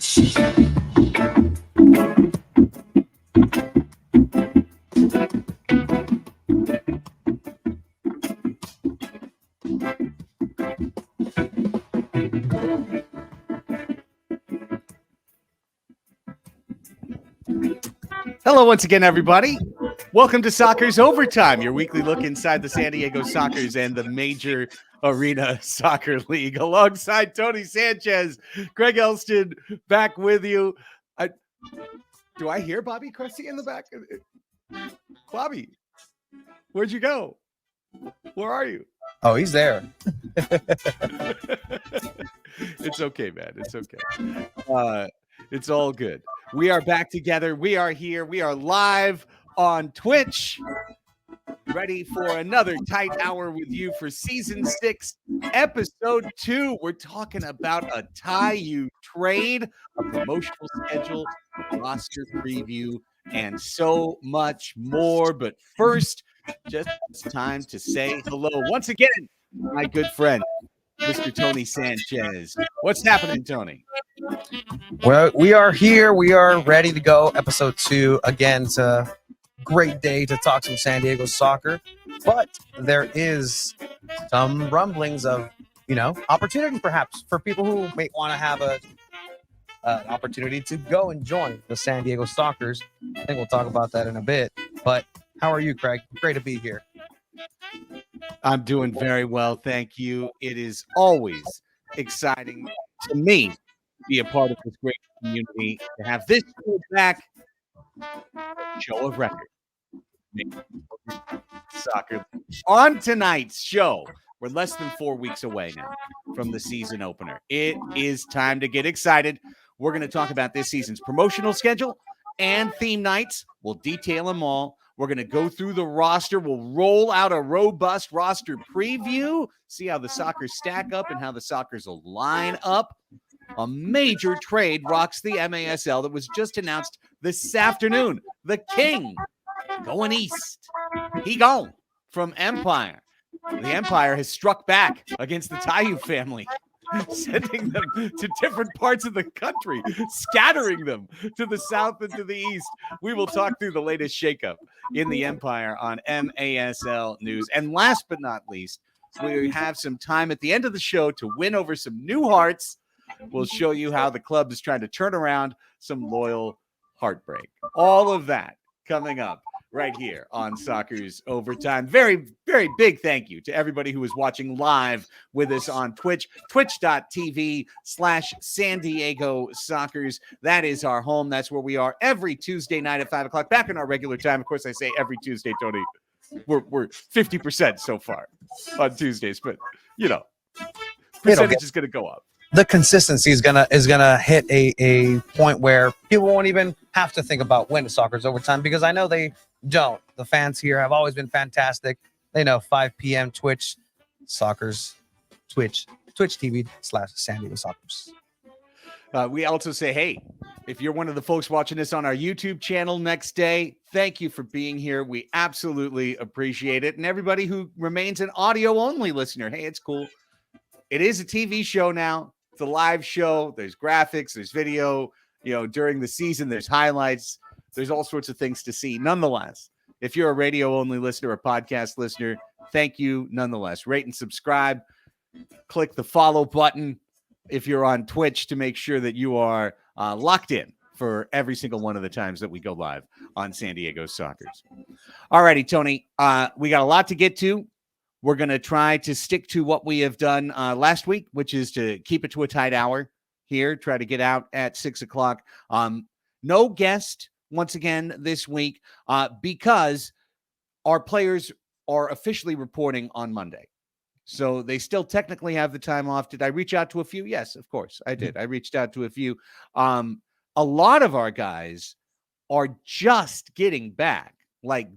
Hello once again, everybody. Welcome to Soccer's Overtime, your weekly look inside the San Diego Sockers and the Major Arena Soccer League. Alongside Tony Sanchez, Greg Elston, back with you. Do I hear Bobby Cressy in the back? Bobby, where'd you go? Where are you? Oh, he's there. It's okay, man. It's okay. It's all good. We are back together. We are here. We are live on Twitch, ready for another tight hour with you for season 6, episode 2. We're talking about a Tayou trade, a promotional schedule, a roster preview, and so much more. But first, just time to say hello once again, my good friend, Mr. Tony Sanchez. What's happening, Tony? Well, we are here. We are ready to go. Episode 2. Again, it's a great day to talk some San Diego soccer. But there is some rumblings of, opportunity perhaps for people who may want to have an opportunity to go and join the San Diego Sockers. I think we'll talk about that in a bit. But how are you, Craig? Great to be here. I'm doing very well, thank you. It is always exciting to me to be a part of this great community, to have this back show of record. Soccer. On tonight's show, we're less than 4 weeks away now from the season opener. It is time to get excited. We're going to talk about this season's promotional schedule and theme nights. We'll detail them all. We're going to go through the roster. We'll roll out a robust roster preview, see how the Sockers stack up and how the Sockers will line up. A major trade rocks the MASL that was just announced this afternoon. The King going east. He gone from Empire. The Empire has struck back against the Tayou family, sending them to different parts of the country, scattering them to the south and to the east. We will talk through the latest shakeup in the Empire on MASL News. And last but not least, we have some time at the end of the show to win over some new hearts. We'll show you how the club is trying to turn around some loyal heartbreak. All of that coming up right here on Soccer's Overtime. Very, very big thank you to everybody who is watching live with us on Twitch, twitch.tv/San Diego Sockers. That is our home. That's where we are every Tuesday night at 5 o'clock, back in our regular time. Of course, I say every Tuesday, Tony. We're 50% so far on Tuesdays, but, percentage is going to go up. The consistency is gonna hit a point where people won't even have to think about when the Soccer's Overtime, because I know they don't. The fans here have always been fantastic. They know 5 p.m. Twitch, Soccer's Twitch TV/San Diego Sockers. We also say, hey, if you're one of the folks watching this on our YouTube channel next day, thank you for being here. We absolutely appreciate it. And everybody who remains an audio-only listener, hey, it's cool. It is a TV show now. It's a live show. There's graphics, there's video, during the season, there's highlights. There's all sorts of things to see. Nonetheless, if you're a radio-only listener or podcast listener, thank you nonetheless. Rate and subscribe. Click the follow button if you're on Twitch to make sure that you are locked in for every single one of the times that we go live on San Diego Sockers. All righty, Tony. We got a lot to get to. We're going to try to stick to what we have done last week, which is to keep it to a tight hour here, try to get out at 6 o'clock. No guest once again this week because our players are officially reporting on Monday. So they still technically have the time off. Did I reach out to a few? Yes, of course I did. I reached out to a few. A lot of our guys are just getting back.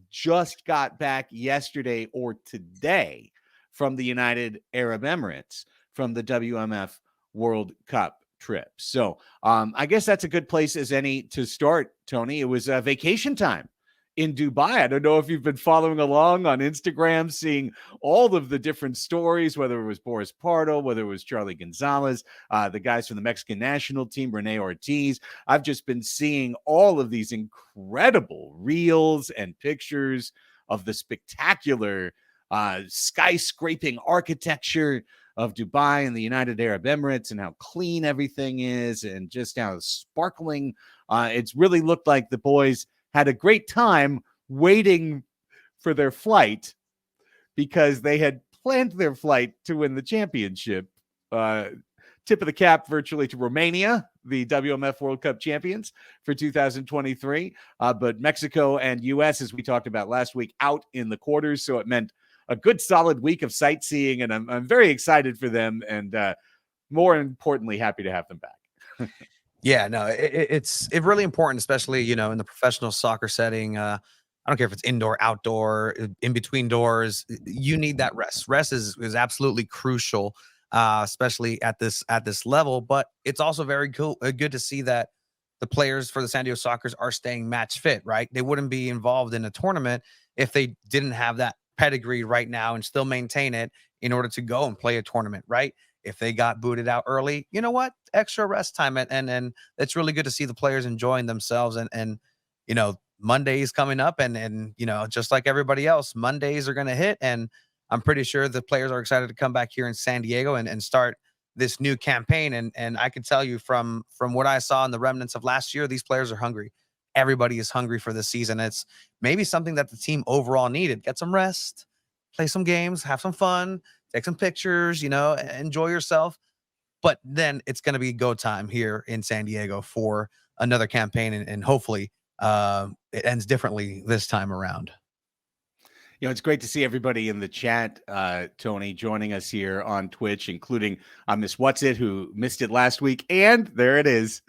Just got back yesterday or today from the United Arab Emirates from the WMF World Cup trip. So I guess that's a good place as any to start, Tony. It was vacation time in Dubai. I don't know if you've been following along on Instagram, seeing all of the different stories, whether it was Boris Pardo, whether it was Charlie Gonzalez, the guys from the Mexican national team, Rene Ortiz. I've just been seeing all of these incredible reels and pictures of the spectacular skyscraping architecture of Dubai and the United Arab Emirates, and how clean everything is, and just how sparkling. It's really looked like the boys had a great time waiting for their flight, because they had planned their flight to win the championship. Tip of the cap virtually to Romania, the WMF World Cup champions for 2023. But Mexico and US, as we talked about last week, out in the quarters. So it meant a good solid week of sightseeing, and I'm very excited for them, and more importantly, happy to have them back. Yeah, no, it's really important, especially, you know, in the professional soccer setting. I don't care if it's indoor, outdoor, in between doors. You need that rest. Rest is absolutely crucial, especially at this level. But it's also very good to see that the players for the San Diego Sockers are staying match fit. Right, they wouldn't be involved in a tournament if they didn't have that pedigree right now and still maintain it in order to go and play a tournament. Right. If they got booted out early, you know what? Extra rest time, and it's really good to see the players enjoying themselves. And you know, Monday's coming up, and you know, just like everybody else, Mondays are going to hit, and I'm pretty sure the players are excited to come back here in San Diego and start this new campaign. And I can tell you from what I saw in the remnants of last year, these players are hungry. Everybody is hungry for this season. It's maybe something that the team overall needed. Get some rest, play some games, have some fun, take some pictures, you know, enjoy yourself. But then it's going to be go time here in San Diego for another campaign. And hopefully it ends differently this time around. You know, it's great to see everybody in the chat, Tony, joining us here on Twitch, including Miss What's It, who missed it last week. And there it is,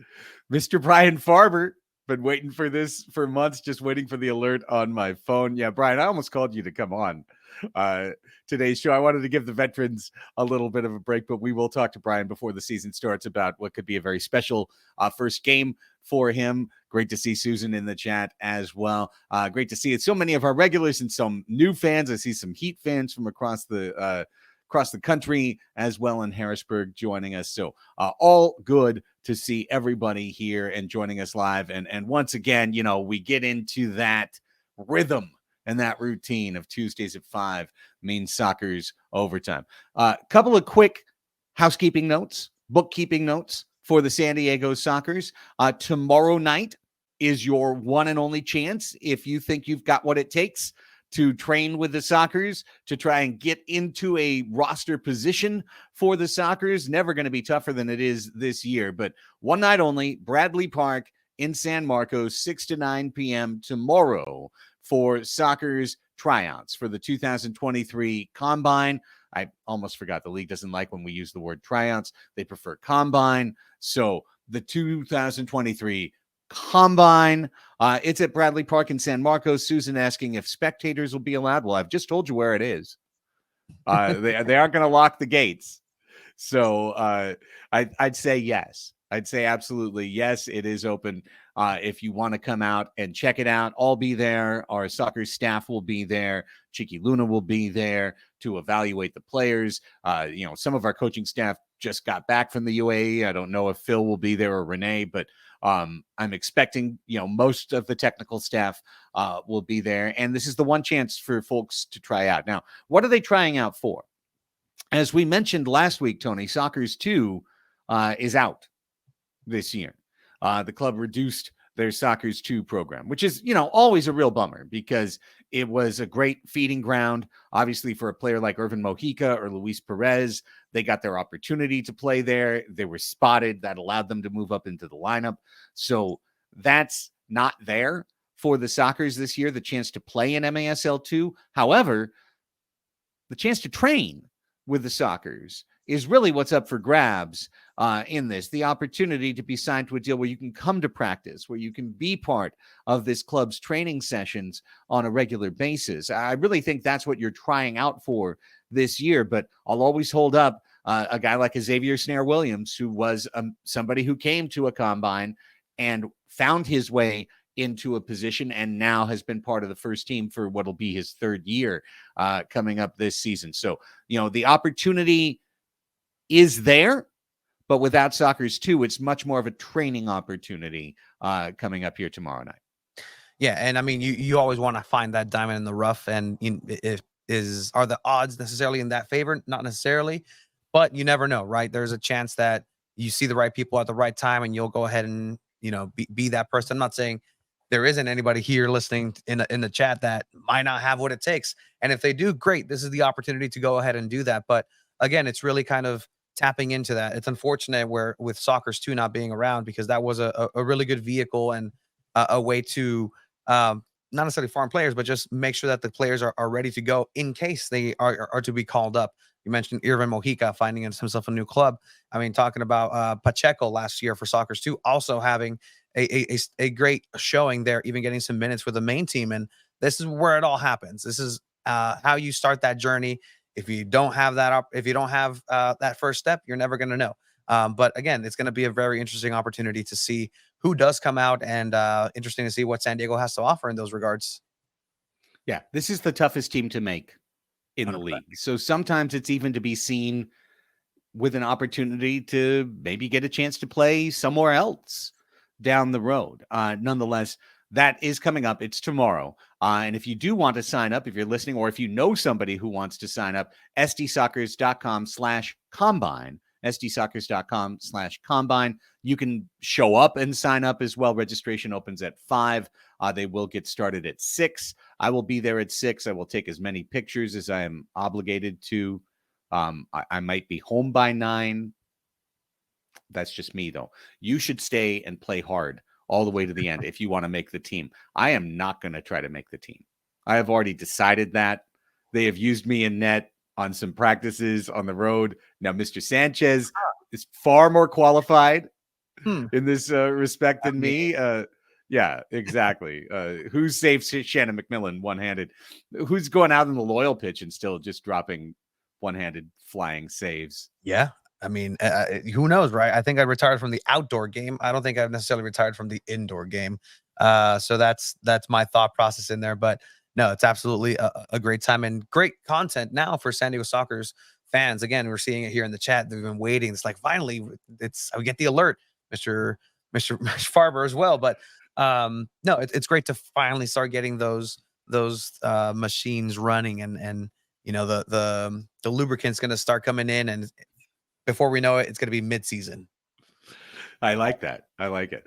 Mr. Brian Farber. Been waiting for this for months, just waiting for the alert on my phone. Yeah, Brian, I almost called you to come on today's show. I wanted to give the veterans a little bit of a break, but we will talk to Brian before the season starts about what could be a very special first game for him. Great to see Susan in the chat as well. Great to see it. So many of our regulars and some new fans. I see some Heat fans from across the country as well in Harrisburg joining us. So all good to see everybody here and joining us live. And once again, you know, we get into that rhythm and that routine of Tuesdays at 5 means soccer's overtime. Couple of quick housekeeping notes, bookkeeping notes for the San Diego Sockers. Tomorrow night is your one and only chance, if you think you've got what it takes to train with the Sockers, to try and get into a roster position for the Sockers. Never going to be tougher than it is this year, but one night only, Bradley Park in San Marcos, 6 to 9 p.m. tomorrow for Sockers tryouts for the 2023 Combine. I almost forgot the league doesn't like when we use the word tryouts. They prefer Combine. So the 2023 Combine. It's at Bradley Park in San Marcos. Susan asking if spectators will be allowed. Well, I've just told you where it is. They aren't going to lock the gates. So I'd say yes. I'd say absolutely yes. It is open. If you want to come out and check it out, I'll be there. Our soccer staff will be there. Chiqui Luna will be there to evaluate the players. You know, some of our coaching staff just got back from the UAE. I don't know if Phil will be there or Renee, but I'm expecting, you know, most of the technical staff will be there. And this is the one chance for folks to try out. Now, what are they trying out for? As we mentioned last week, Tony, Sockers 2 is out this year. The club reduced their Sockers 2 program, which is, you know, always a real bummer because it was a great feeding ground, obviously, for a player like Irvin Mojica or Luis Perez. They got their opportunity to play there. They were spotted. That allowed them to move up into the lineup. So that's not there for the Sockers this year, the chance to play in MASL 2. However, the chance to train with the Sockers is really what's up for grabs in this. The opportunity to be signed to a deal where you can come to practice, where you can be part of this club's training sessions on a regular basis. I really think that's what you're trying out for this year, but I'll always hold up a guy like Xavier Snare-Williams, who was somebody who came to a combine and found his way into a position and now has been part of the first team for what'll be his third year coming up this season. So, the opportunity is there, but without Soccer's 2, it's much more of a training opportunity coming up here tomorrow night. Yeah, and I mean, you always want to find that diamond in the rough, and are the odds necessarily in that favor? Not necessarily, but you never know, right? There's a chance that you see the right people at the right time, and you'll go ahead and be that person. I'm not saying there isn't anybody here listening in the chat that might not have what it takes, and if they do, great. This is the opportunity to go ahead and do that. But again, it's really kind of tapping into that. It's unfortunate where with Soccer's 2 not being around, because that was a really good vehicle and a way to not necessarily farm players, but just make sure that the players are ready to go in case they are to be called up. You mentioned Irvin Mojica finding himself a new club. I mean, talking about Pacheco last year for Soccer's 2, also having a great showing there, even getting some minutes for the main team. And this is where it all happens. This is how you start that journey. If you don't have that, that first step, you're never going to know. But again, it's going to be a very interesting opportunity to see who does come out, and interesting to see what San Diego has to offer in those regards. Yeah, this is the toughest team to make in 100%. The league. So sometimes it's even to be seen with an opportunity to maybe get a chance to play somewhere else down the road. Nonetheless, that is coming up. It's tomorrow. And if you do want to sign up, if you're listening, or if you know somebody who wants to sign up, sdsoccers.com/combine. sdsoccers.com/combine. You can show up and sign up as well. Registration opens at 5. They will get started at 6. I will be there at 6. I will take as many pictures as I am obligated to. I might be home by 9. That's just me, though. You should stay and play hard all the way to the end if you want to make the team. I am not going to try to make the team. I have already decided that. They have used me in net on some practices on the road. Now, Mr. Sanchez is far more qualified in this respect than me. Yeah, exactly. Who's saved Shannon McMillan one-handed? Who's going out in the loyal pitch and still just dropping one-handed flying saves? Yeah. I mean, who knows, right? I think I retired from the outdoor game. I don't think I've necessarily retired from the indoor game. So that's my thought process in there. But no, it's absolutely a great time and great content now for San Diego Soccer's fans. Again, we're seeing it here in the chat. They've been waiting. It's like, finally, we get the alert, Mr. Farber as well. But no, it's great to finally start getting those machines running, and the lubricant's going to start coming in, and before we know it, it's going to be mid-season. I like that. I like it.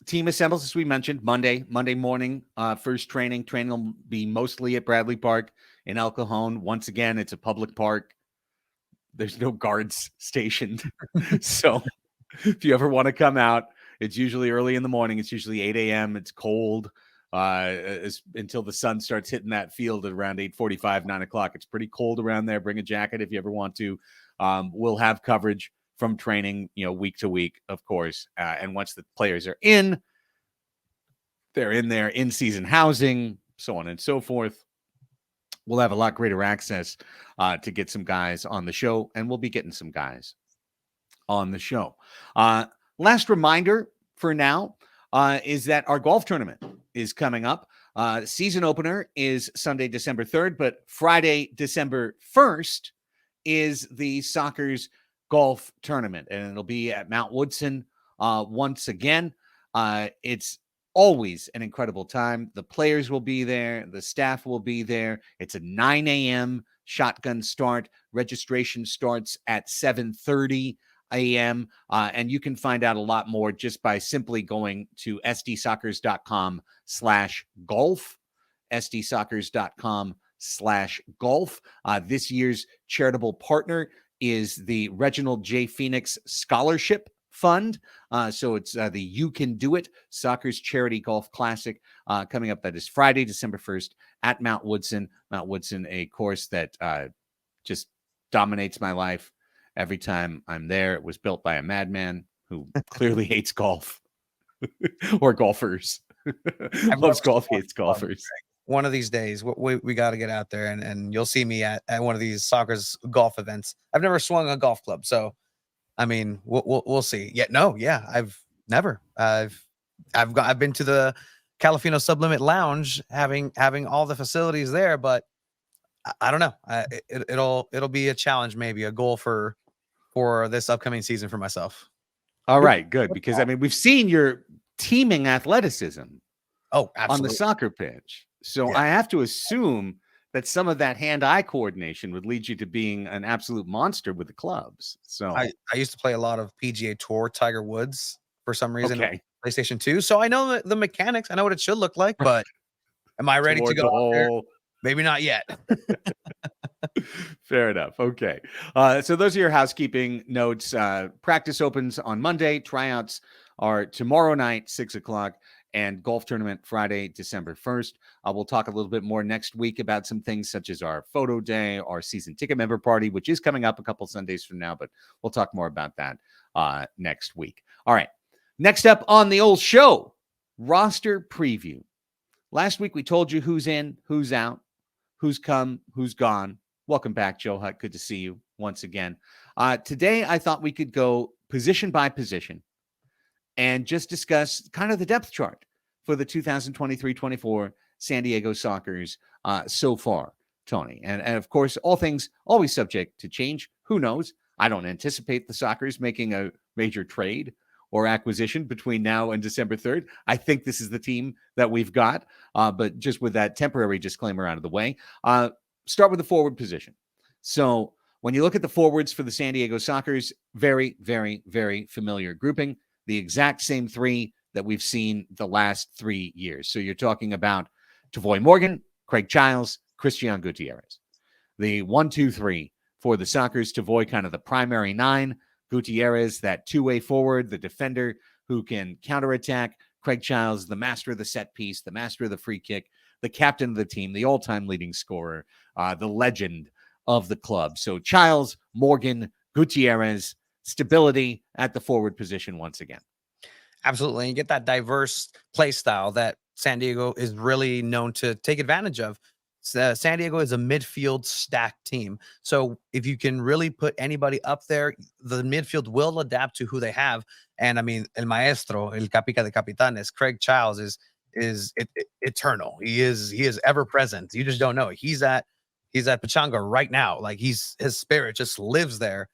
Team assembles, as we mentioned, Monday morning, first training. Training will be mostly at Bradley Park in El Cajon. Once again, it's a public park. There's no guards stationed. So if you ever want to come out, it's usually early in the morning. It's usually 8 a.m. It's cold until the sun starts hitting that field at around 8:45, 9 o'clock. It's pretty cold around there. Bring a jacket if you ever want to. We'll have coverage from training, week to week, of course. And once the players are in, they're in their in-season housing, so on and so forth. We'll have a lot greater access to get some guys on the show, and we'll be getting some guys on the show. Last reminder for now is that our golf tournament is coming up. Season opener is Sunday, December 3rd, but Friday, December 1st is the Soccer's golf tournament, and it'll be at Mount Woodson once again. It's always an incredible time. The players will be there. The staff will be there. It's a 9 a.m. shotgun start. Registration starts at 7:30 a.m. And you can find out a lot more just by simply going to sdsoccers.com/golf, sdsoccers.com/golf. This year's charitable partner is the Reginald J. Phoenix Scholarship Fund. So it's the You Can Do It Soccer's Charity Golf Classic coming up. That is Friday, December 1st at Mount Woodson. Mount Woodson, a course that just dominates my life every time I'm there. It was built by a madman who clearly hates golf or golfers. Loves golf, hates golfers. One of these days, we got to get out there, and you'll see me at one of these Soccer's golf events. I've never swung a golf club, so I mean, we'll see. I've never. I've been to the Calafino Sublimit Lounge, having all the facilities there, but I don't know. It'll be a challenge, maybe a goal for this upcoming season for myself. All right, good, because I mean we've seen your teaming athleticism Oh, on the absolutely. soccer pitch, so Yeah. I have to assume that some of that hand-eye coordination would lead you to being an absolute monster with the clubs. So I used to play a lot of PGA Tour Tiger Woods for some reason, okay, PlayStation 2. So I know the mechanics. I know what it should look like, but am I ready to toward go the out there? hole. Maybe not yet. Fair enough. Okay. So those are your housekeeping notes. Practice opens on Monday. Tryouts are tomorrow night, 6:00, and golf tournament Friday, December 1st. We'll talk a little bit more next week about some things such as our photo day, our season ticket member party, which is coming up a couple Sundays from now, but we'll talk more about that next week. All right. Next up on the old show, roster preview. Last week we told you who's in, who's out, who's come, who's gone. Welcome back, Joe Hutt. Good to see you once again. Today, I thought we could go position by position and just discuss kind of the depth chart for the 2023-24 San Diego Sockers so far, Tony. And of course, all things always subject to change. Who knows? I don't anticipate the Sockers making a major trade or acquisition between now and December 3rd. I think this is the team that we've got, but just with that temporary disclaimer out of the way. Start with the forward position. So when you look at the forwards for the San Diego Sockers, very, very, very familiar grouping, the exact same three that we've seen the last 3 years. So you're talking about Tavoy Morgan, Craig Childs, Christian Gutierrez. The 1-2-3 for the Sockers, Tavoy kind of the primary 9, Gutierrez, that two-way forward, the defender who can counterattack, Craig Childs, the master of the set piece, the master of the free kick, the captain of the team, the all-time leading scorer, the legend of the club. So Childs, Morgan, Gutierrez, stability at the forward position once again. Absolutely. And you get that diverse play style that San Diego is really known to take advantage of. San Diego is a midfield stacked team. So if you can really put anybody up there, the midfield will adapt to who they have. And I mean, el maestro, el capica de capitanes, Craig Childs is eternal. He is ever present. You just don't know. He's at Pachanga right now. Like his spirit just lives there.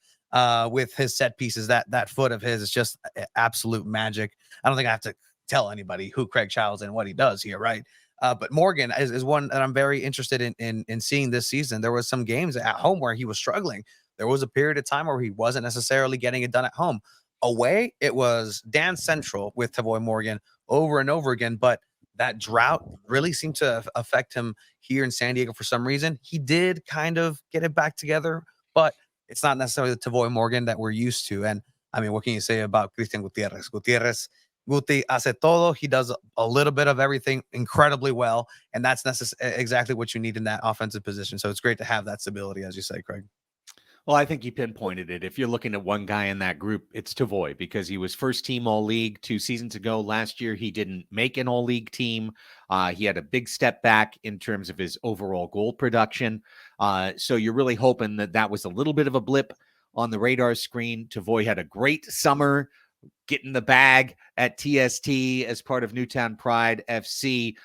With his set pieces, that foot of his is just absolute magic. I don't think I have to tell anybody who Craig Childs and what he does here, right? But Morgan is one that I'm very interested in seeing this season. There was some games at home where he was struggling. There was a period of time where he wasn't necessarily getting it done at home. Away, it was dance central with Tavoy Morgan over and over again. But that drought really seemed to affect him here in San Diego for some reason. He did kind of get it back together, but it's not necessarily the Tavoy Morgan that we're used to. And I mean, what can you say about Christian Gutierrez? Guti hace todo. He does a little bit of everything incredibly well. And that's exactly what you need in that offensive position. So it's great to have that stability, as you say, Craig. Well, I think you pinpointed it. If you're looking at one guy in that group, it's Tavoy because he was first team all league 2 seasons ago. Last year, he didn't make an all league team. He had a big step back in terms of his overall goal production. So you're really hoping that was a little bit of a blip on the radar screen. Tavoy had a great summer, getting the bag at TST as part of Newtown Pride FC.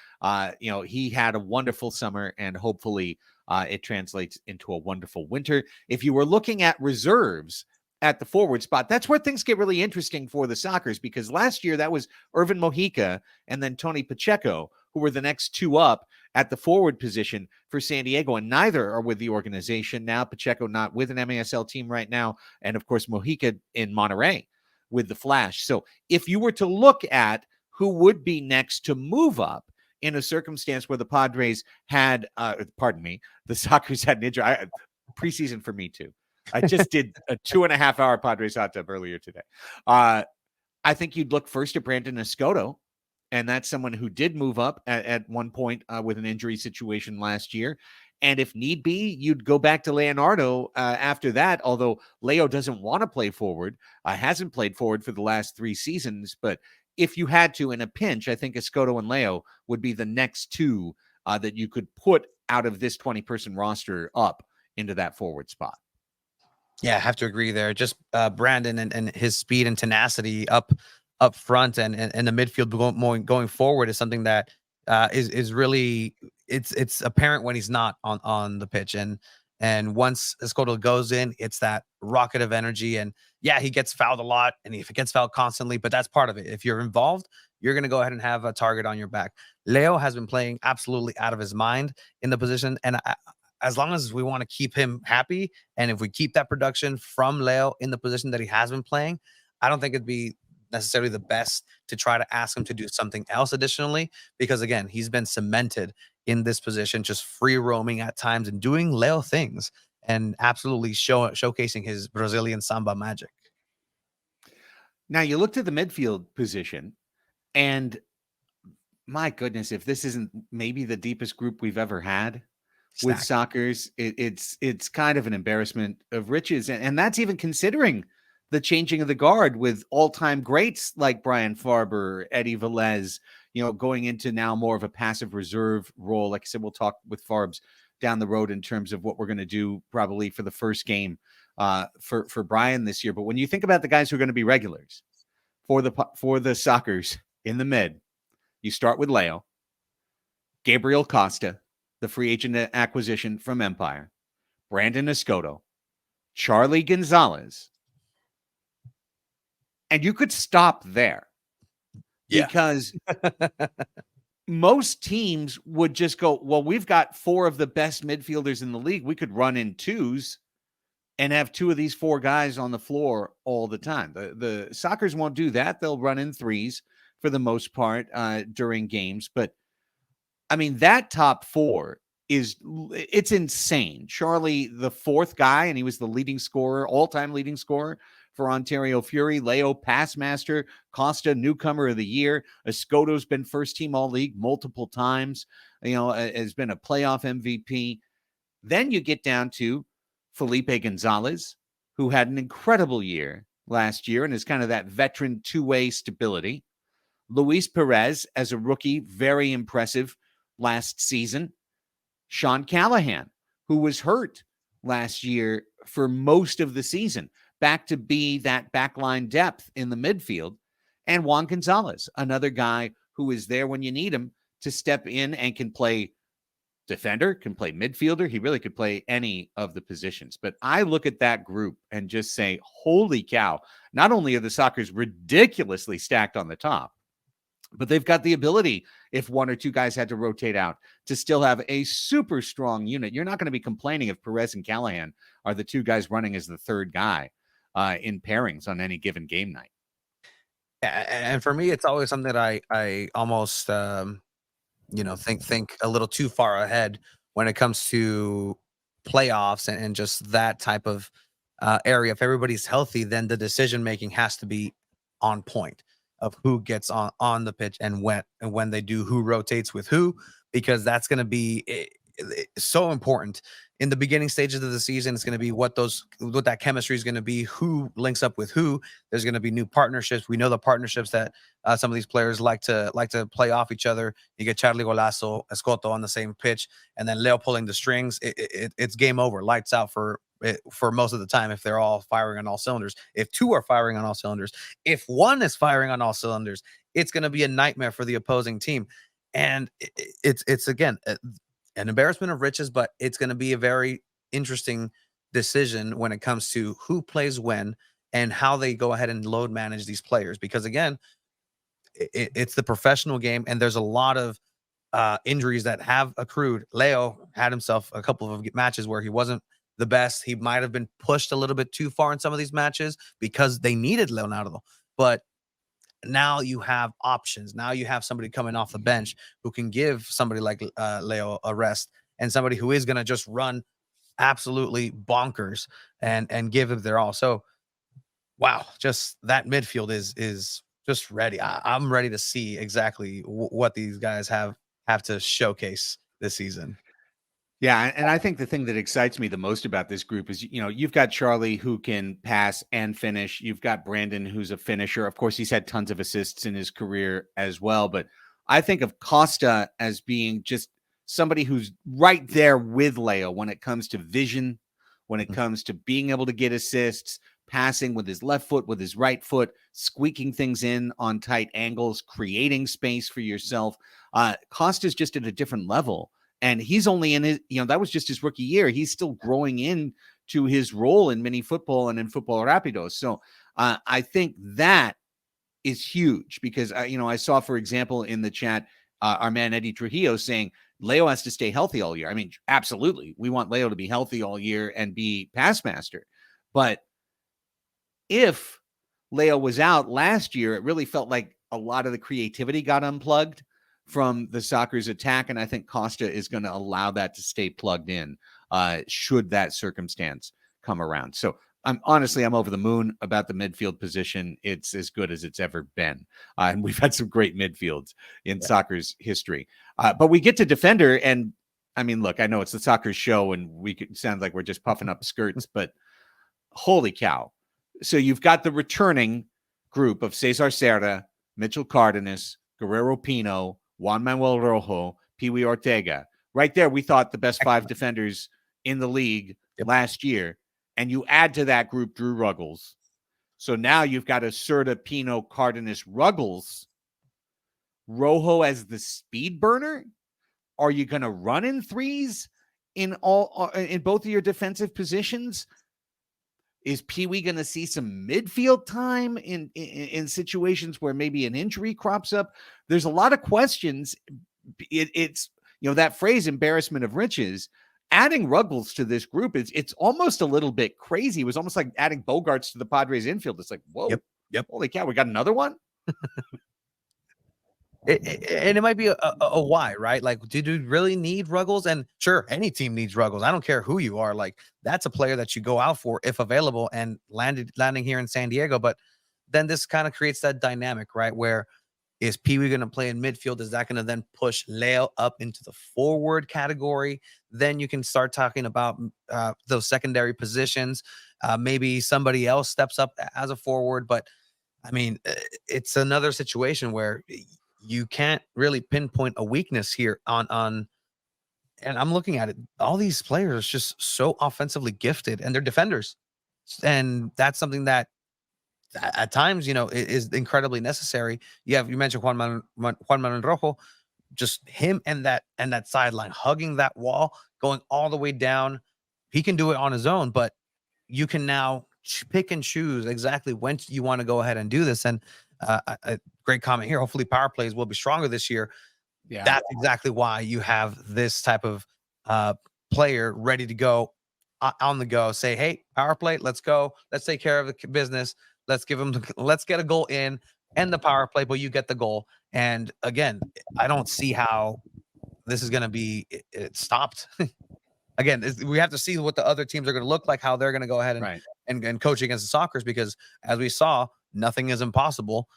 He had a wonderful summer, and hopefully it translates into a wonderful winter. If you were looking at reserves at the forward spot, that's where things get really interesting for the Sockers, because last year that was Irvin Mojica and then Tony Pacheco, who were the next two up at the forward position for San Diego, and neither are with the organization now. Pacheco not with an MASL team right now, and of course Mojica in Monterrey with the Flash. So if you were to look at who would be next to move up in a circumstance where the Padres had, the Sockers had an injury, preseason for me too. I just did a 2.5-hour Padres hot tub earlier today. I think you'd look first at Brandon Escoto, and that's someone who did move up at one point with an injury situation last year. And if need be, you'd go back to Leonardo after that, although Leo doesn't want to play forward, hasn't played forward for the last 3 seasons. But if you had to in a pinch, I think Escoto and Leo would be the next two that you could put out of this 20-person roster up into that forward spot. Yeah, I have to agree there. Just Brandon and his speed and tenacity up up front and the midfield going forward is something that is really it's apparent when he's not on the pitch. And once Escoto goes in, it's that rocket of energy. And yeah, he gets fouled a lot, and if he gets fouled constantly, but that's part of it. If you're involved, you're going to go ahead and have a target on your back. Leo has been playing absolutely out of his mind in the position, and as long as we want to keep him happy, and if we keep that production from Leo in the position that he has been playing, I don't think it'd be necessarily the best to try to ask him to do something else additionally, because again, he's been cemented in this position, just free roaming at times and doing Leo things and absolutely showcasing his Brazilian samba magic. Now you looked at the midfield position, and my goodness, if this isn't maybe the deepest group we've ever had with Sockers, it's kind of an embarrassment of riches. And that's even considering the changing of the guard with all-time greats like Brian Farber, Eddie Velez, going into now more of a passive reserve role. Like I said, we'll talk with Farbs down the road in terms of what we're going to do probably for the first game for Brian this year. But when you think about the guys who are going to be regulars for the Sockers in the mid, you start with Leo, Gabriel Costa, the free agent acquisition from Empire, Brandon Escoto, Charlie Gonzalez, and you could stop there. Yeah. Because most teams would just go, well, we've got 4 of the best midfielders in the league. We could run in 2s and have 2 of these 4 guys on the floor all the time. The Sockers won't do that. They'll run in 3s for the most part during games. But I mean, that top 4 it's insane. Charlie, the 4th guy, and he was the leading scorer, all-time leading scorer for Ontario Fury. Leo, pass master. Costa, newcomer of the year. Escoto's been first team all-league multiple times, has been a playoff MVP. Then you get down to Felipe Gonzalez, who had an incredible year last year and is kind of that veteran two-way stability. Luis Perez, as a rookie, very impressive last season. Sean Callahan, who was hurt last year for most of the season, back to be that backline depth in the midfield. And Juan Gonzalez, another guy who is there when you need him to step in and can play defender, can play midfielder. He really could play any of the positions. But I look at that group and just say, holy cow, not only are the Sockers ridiculously stacked on the top, but they've got the ability, if 1 or 2 guys had to rotate out, to still have a super strong unit. You're not going to be complaining if Perez and Callahan are the 2 guys running as the 3rd guy in pairings on any given game night. And for me, it's always something that I almost think a little too far ahead when it comes to playoffs and just that type of area. If everybody's healthy, then the decision making has to be on point of who gets on the pitch and when they do, who rotates with who, because that's going to be so important in the beginning stages of the season. It's going to be what that chemistry is going to be, who links up with who. There's going to be new partnerships. We know the partnerships that some of these players like to play off each other. You get Charlie Golazo, Escoto on the same pitch, and then Leo pulling the strings. It's game over, lights out for most of the time if they're all firing on all cylinders. If 2 are firing on all cylinders, if 1 is firing on all cylinders, it's going to be a nightmare for the opposing team. And it's again an embarrassment of riches, but it's going to be a very interesting decision when it comes to who plays when and how they go ahead and load manage these players. Because again, it's the professional game, and there's a lot of injuries that have accrued. Leo had himself a couple of matches where he wasn't the best. He might have been pushed a little bit too far in some of these matches because they needed Leonardo. But now you have options. Now you have somebody coming off the bench who can give somebody like Leo a rest, and somebody who is going to just run absolutely bonkers and give it their all. So, wow, just that midfield is just ready. I'm ready to see exactly what these guys have to showcase this season. Yeah, and I think the thing that excites me the most about this group is, you've got Charlie who can pass and finish. You've got Brandon who's a finisher. Of course, he's had tons of assists in his career as well. But I think of Costa as being just somebody who's right there with Leo when it comes to vision, when it comes to being able to get assists, passing with his left foot, with his right foot, squeaking things in on tight angles, creating space for yourself. Costa's just at a different level. And he's only in his, that was just his rookie year. He's still growing in to his role in mini football and in football rapido. So I think that is huge because, I saw, for example, in the chat, our man Eddie Trujillo saying Leo has to stay healthy all year. I mean, absolutely. We want Leo to be healthy all year and be pass master. But if Leo was out last year, it really felt like a lot of the creativity got unplugged from the Soccer's attack. And I think Costa is going to allow that to stay plugged in should that circumstance come around. So I'm over the moon about the midfield position. It's as good as it's ever been. And we've had some great midfields in soccer's history. But we get to defender. And I mean, look, I know it's the soccer show and we could sound like we're just puffing up skirts, but holy cow. So you've got the returning group of Cesar Serra, Mitchell Cardenas, Guerrero Pino, Juan Manuel Rojo, Pee-wee Ortega. Right there, we thought the best 5 defenders in the league last year. And you add to that group Drew Ruggles. So now you've got a Serta, Pino, Cardenas, Ruggles. Rojo as the speed burner? Are you going to run in threes in both of your defensive positions? Is Pee-wee going to see some midfield time in situations where maybe an injury crops up? There's a lot of questions. It's that phrase, embarrassment of riches. Adding Ruggles to this group, it's almost a little bit crazy. It was almost like adding Bogarts to the Padres infield. It's like, whoa, yep. Holy cow, we got another one? And it might be a why, right? Like, did you really need Ruggles? And sure, any team needs Ruggles. I don't care who you are. Like, that's a player that you go out for if available, and landing here in San Diego. But then this kind of creates that dynamic, right? Where is Pee-wee going to play in midfield? Is that going to then push Leo up into the forward category? Then you can start talking about those secondary positions. Maybe somebody else steps up as a forward. But I mean, it's another situation where you can't really pinpoint a weakness here on, and I'm looking at it. All these players just so offensively gifted, and they're defenders. And that's something that at times, is incredibly necessary. You mentioned Juan Manuel Rojo, just him and that sideline, hugging that wall, going all the way down. He can do it on his own, but you can now pick and choose exactly when you want to go ahead and do this. And a great comment here. Hopefully power plays will be stronger this year. Yeah, that's exactly why you have this type of player ready to go on the go. Say, hey, power play, let's go. Let's take care of the business. Let's get a goal in and the power play, but you get the goal. And again, I don't see how this is going to be stopped. Again, we have to see what the other teams are going to look like, how they're going to go ahead and coach against the Soccers, because as we saw, nothing is impossible.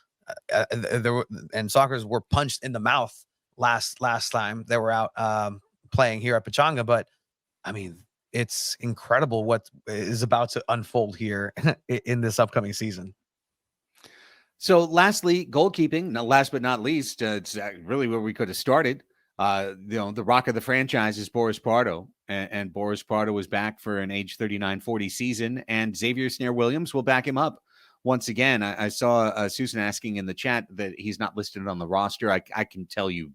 And Soccers were punched in the mouth last time they were out playing here at Pechanga. But I mean, it's incredible what is about to unfold here in this upcoming season. So lastly, goalkeeping. Now, last but not least, it's really where we could have started. The rock of the franchise is Boris Pardo, and Boris Pardo is back for an age 39-40 season, and Xavier Snare-Williams will back him up. Once again, I saw Susan asking in the chat that he's not listed on the roster. I can tell you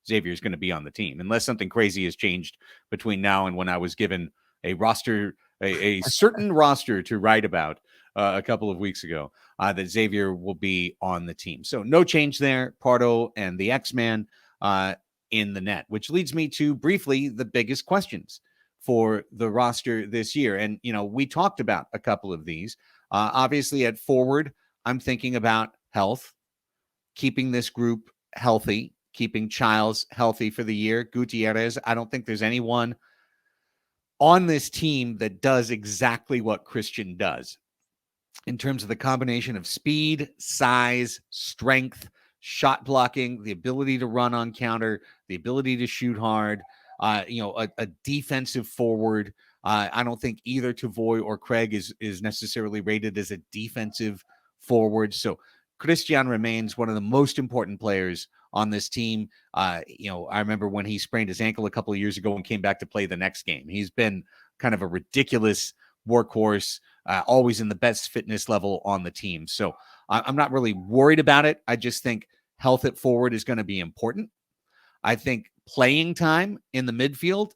Xavier is going to be on the team unless something crazy has changed between now and when I was given a roster, a certain roster to write about a couple of weeks ago, that Xavier will be on the team. So no change there. Pardo and the X-Man in the net, which leads me to briefly the biggest questions for the roster this year. And, we talked about a couple of these. Obviously at forward, I'm thinking about health, keeping this group healthy, keeping Childs healthy for the year. Gutierrez, I don't think there's anyone on this team that does exactly what Christian does in terms of the combination of speed, size, strength, shot blocking, the ability to run on counter, the ability to shoot hard, a defensive forward. I don't think either Tavoy or Craig is necessarily rated as a defensive forward. So Christian remains one of the most important players on this team. I remember when he sprained his ankle a couple of years ago and came back to play the next game. He's been kind of a ridiculous workhorse, always in the best fitness level on the team. So I'm not really worried about it. I just think health at forward is going to be important. I think playing time in the midfield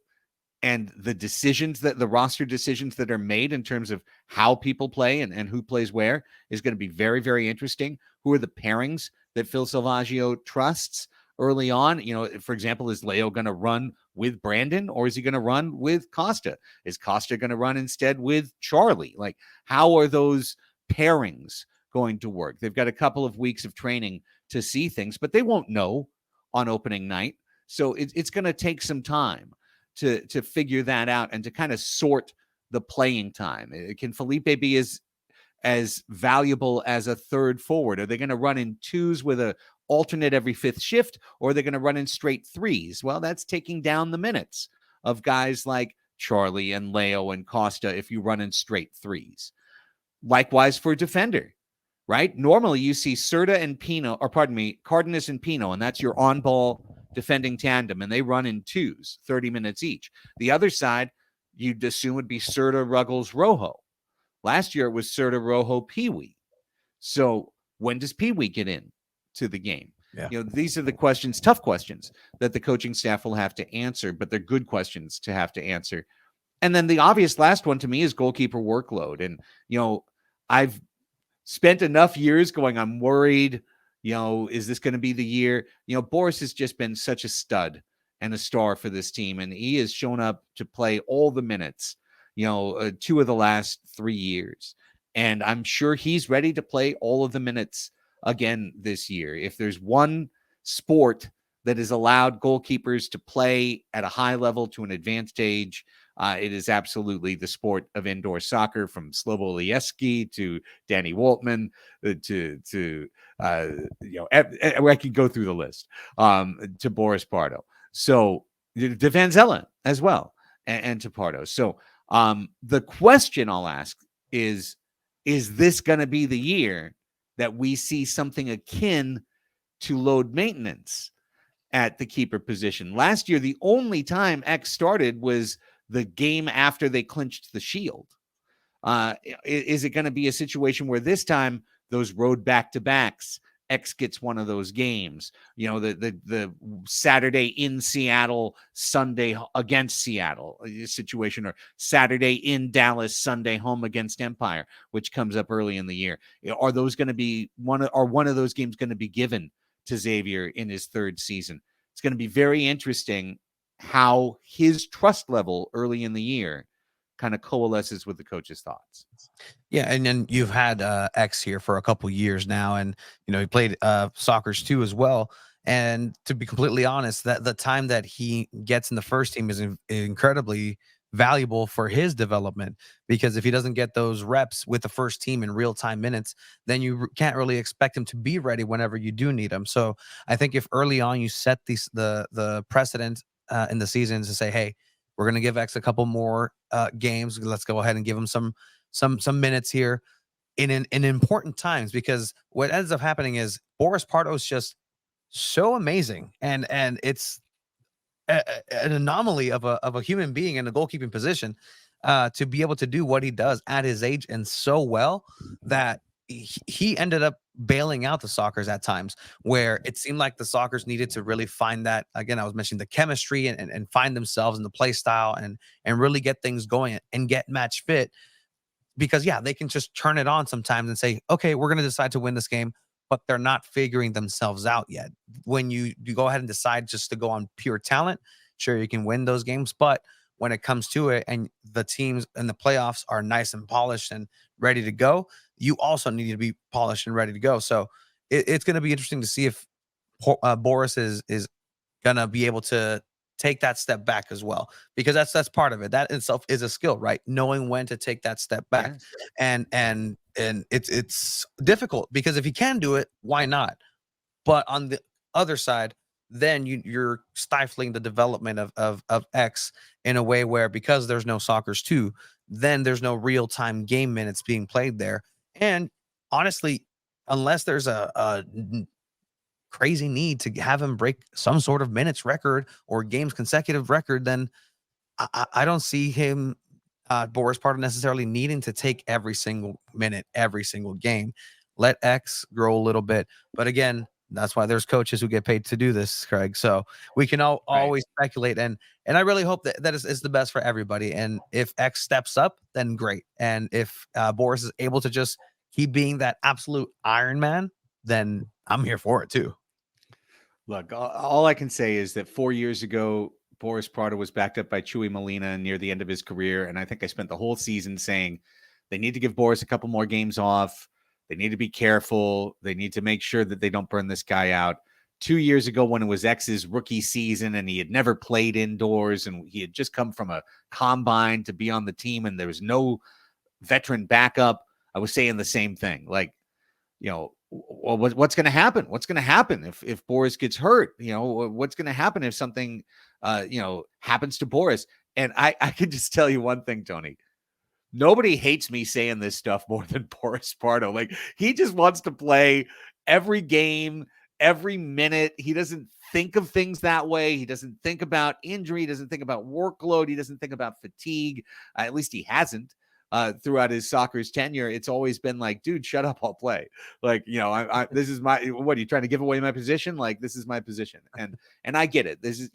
and the roster decisions that are made in terms of how people play and who plays where is going to be very, very interesting. Who are the pairings that Phil Salvaggio trusts early on? For example, is Leo going to run with Brandon, or is he going to run with Costa? Is Costa going to run instead with Charlie? Like, how are those pairings going to work? They've got a couple of weeks of training to see things, but they won't know on opening night. So it's going to take some time to figure that out and to kind of sort the playing time. Can Felipe be as valuable as a third forward? Are they going to run in twos with a alternate every fifth shift, or are they going to run in straight threes? Well, that's taking down the minutes of guys like Charlie and Leo and Costa if you run in straight threes. Likewise for defender, right? Normally you see Cardenas and Pino, and that's your on-ball defending tandem, and they run in twos, 30 minutes each. The other side, you'd assume would be Serta, Ruggles, Rojo. Last year it was Serta, Rojo, Pee-wee. So when does Pee-wee get in to the game? Yeah. These are the questions, tough questions that the coaching staff will have to answer, but they're good questions to have to answer. And then the obvious last one to me is goalkeeper workload. And, I've spent enough years going, I'm worried, is this going to be the year? Boris has just been such a stud and a star for this team, and he has shown up to play all the minutes, 2 of the last 3 years. And I'm sure he's ready to play all of the minutes again this year. If there's one sport that has allowed goalkeepers to play at a high level to an advanced age, it is absolutely the sport of indoor soccer, from Slobo Lieski to Danny Waltman I could go through the list, to Boris Pardo. So to Van Zelen as well, and to Pardo. So the question I'll ask is this going to be the year that we see something akin to load maintenance at the keeper position? Last year, the only time X started was the game after they clinched the Shield. Is it going to be a situation where this time those road back-to-backs, X gets one of those games? The Saturday in Seattle, Sunday against Seattle situation, or Saturday in Dallas, Sunday home against Empire, which comes up early in the year. Are those going to be one of those games going to be given to Xavier in his third season? It's going to be very interesting how his trust level early in the year kind of coalesces with the coach's thoughts. Yeah, and then you've had X here for a couple years now, and he played Soccers too as well. And to be completely honest, that the time that he gets in the first team is incredibly valuable for his development, because if he doesn't get those reps with the first team in real-time minutes, then you can't really expect him to be ready whenever you do need him. So I think if early on you set the precedent in the season to say, hey, we're going to give X a couple more games, let's go ahead and give him some minutes here in important times, because what ends up happening is Boris Pardo is just so amazing, and it's an anomaly of a human being in a goalkeeping position to be able to do what he does at his age and so well that he ended up bailing out the Soccers at times, where it seemed like the Soccers needed to really find that, again, I was mentioning the chemistry and find themselves in the play style and really get things going and get match fit. Because they can just turn it on sometimes and say, okay, we're going to decide to win this game, but they're not figuring themselves out yet. When you go ahead and decide just to go on pure talent, sure, you can win those games. But when it comes to it and the teams in the playoffs are nice and polished and ready to go, you also need to be polished and ready to go. So it's going to be interesting to see if Boris is going to be able to take that step back as well, because that's part of it. That itself is a skill, right? Knowing when to take that step back. Yes. And it's difficult, because if you can do it, why not? But on the other side, then you're stifling the development of X in a way where, because there's no Soccers too, then there's no real-time game minutes being played there. And honestly, unless there's a crazy need to have him break some sort of minutes record or games consecutive record, then I don't see him, Boris Pardo, necessarily needing to take every single minute, every single game. Let X grow a little bit. But again, that's why there's coaches who get paid to do this, Craig. So we can always speculate, and I really hope that is the best for everybody. And if X steps up, then great. And if Boris is able to just keep being that absolute Iron Man, then I'm here for it too. Look, all I can say is that 4 years ago, Boris Prado was backed up by Chuy Molina near the end of his career. And I think I spent the whole season saying they need to give Boris a couple more games off. They need to be careful. They need to make sure that they don't burn this guy out. 2 years ago, when it was X's rookie season and he had never played indoors and he had just come from a combine to be on the team and there was no veteran backup, I was saying the same thing. Like, well, what's going to happen? What's going to happen if Boris gets hurt? What's going to happen if something, happens to Boris? And I can just tell you one thing, Tony. Nobody hates me saying this stuff more than Boris Pardo. Like, he just wants to play every game, every minute. He doesn't think of things that way. He doesn't think about injury. He doesn't think about workload. He doesn't think about fatigue. At least he hasn't. Throughout his soccer's tenure, it's always been like, dude, shut up, I'll play. Like, this is what are you trying to give away my position? Like, this is my position. And I get it. This is,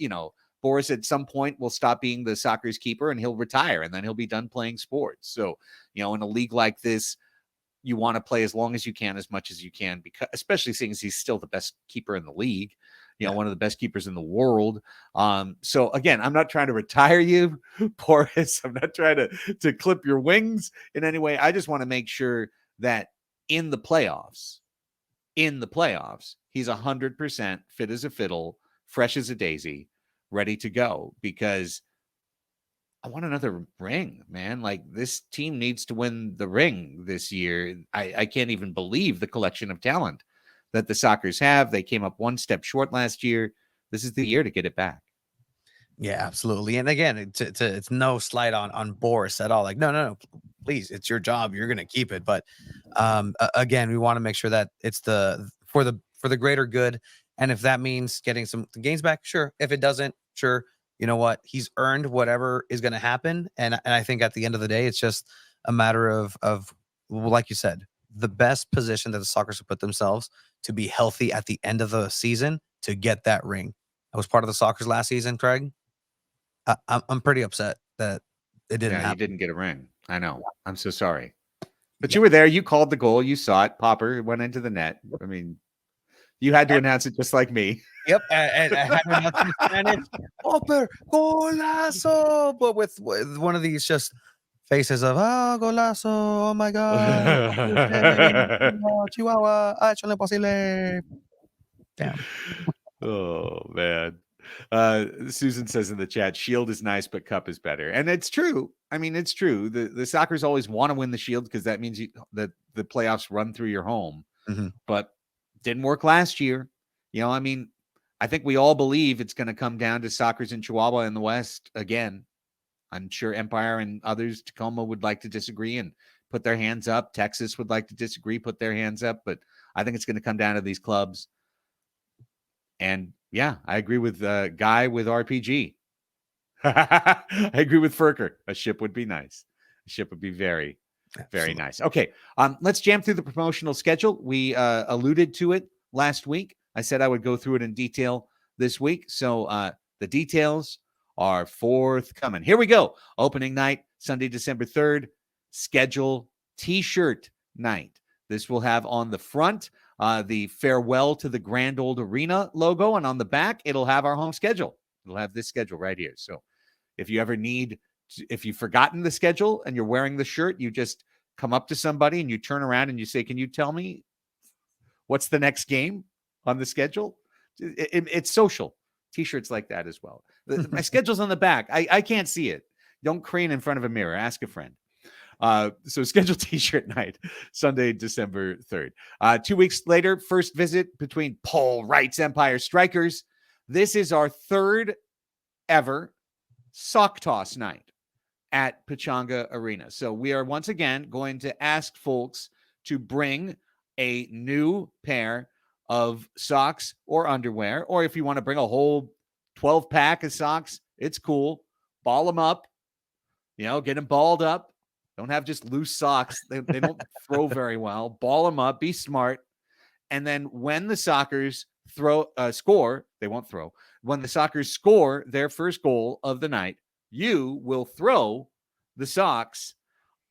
Boris at some point will stop being the soccer's keeper and he'll retire and then he'll be done playing sports. So, in a league like this, you want to play as long as you can, as much as you can, because especially seeing as he's still the best keeper in the league. One of the best keepers in the world. So again, I'm not trying to retire you, Boris. I'm not trying to clip your wings in any way. I just want to make sure that in the playoffs, he's 100% fit as a fiddle, fresh as a daisy, ready to go, because I want another ring, man. Like, this team needs to win the ring this year. I can't even believe the collection of talent that the Sockers have. They came up one step short last year. This is the year to get it back. Yeah, absolutely. And again, it's no slight on Boris at all. Like, no, please, it's your job. You're going to keep it. But again, we want to make sure that it's for the greater good. And if that means getting some games back, sure. If it doesn't, sure. You know what? He's earned whatever is going to happen. And I think at the end of the day, it's just a matter of like you said, the best position that the Sockers have put themselves to be healthy at the end of the season to get that ring. I was part of the Sockers last season, Craig. I'm pretty upset that it didn't happen. You didn't get a ring. I know. I'm so sorry. But you were there. You called the goal. You saw it. Popper went into the net. I mean, you had to announce it just like me. Yep. And I had to announce it in Spanish. Popper, golazo! But with one of these just faces of, golazo, oh my God. Chihuahua, ha hecho lo imposible. Damn. Oh, man. Susan says in the chat, Shield is nice, but Cup is better. And it's true. I mean, it's true. The Sockers always want to win the Shield because that means that the playoffs run through your home. Mm-hmm. But didn't work last year. I mean, I think we all believe it's going to come down to Sockers and Chihuahua in the West again. I'm sure Empire and others, Tacoma, would like to disagree and put their hands up. Texas would like to disagree, put their hands up. But I think it's going to come down to these clubs. And yeah, I agree with Guy with RPG. I agree with Furker. A ship would be nice. A ship would be very, very nice. Okay, let's jam through the promotional schedule. We alluded to it last week. I said I would go through it in detail this week. So the details are forthcoming. Here we go. Opening night, Sunday, December 3rd. Schedule T-shirt night. This will have on the front the farewell to the Grand Old Arena logo, and on the back, it'll have our home schedule. It'll have this schedule right here. So if you ever if you've forgotten the schedule and you're wearing the shirt, you just come up to somebody and you turn around and you say, can you tell me what's the next game on the schedule? It's social. T-shirts like that as well. My schedule's on the back. I can't see it. Don't crane in front of a mirror. Ask a friend. So schedule T-shirt night, Sunday, December 3rd. 2 weeks later, first visit between Paul Wright's Empire Strikers. This is our third ever sock toss night at Pechanga Arena. So we are once again going to ask folks to bring a new pair of socks or underwear, or if you want to bring a whole 12-pack of socks, it's cool. Ball them up, get them balled up. Don't have just loose socks. They don't throw very well. Ball them up. Be smart. And then when the Sockers score, they won't throw. When the Sockers score their first goal of the night, you will throw the socks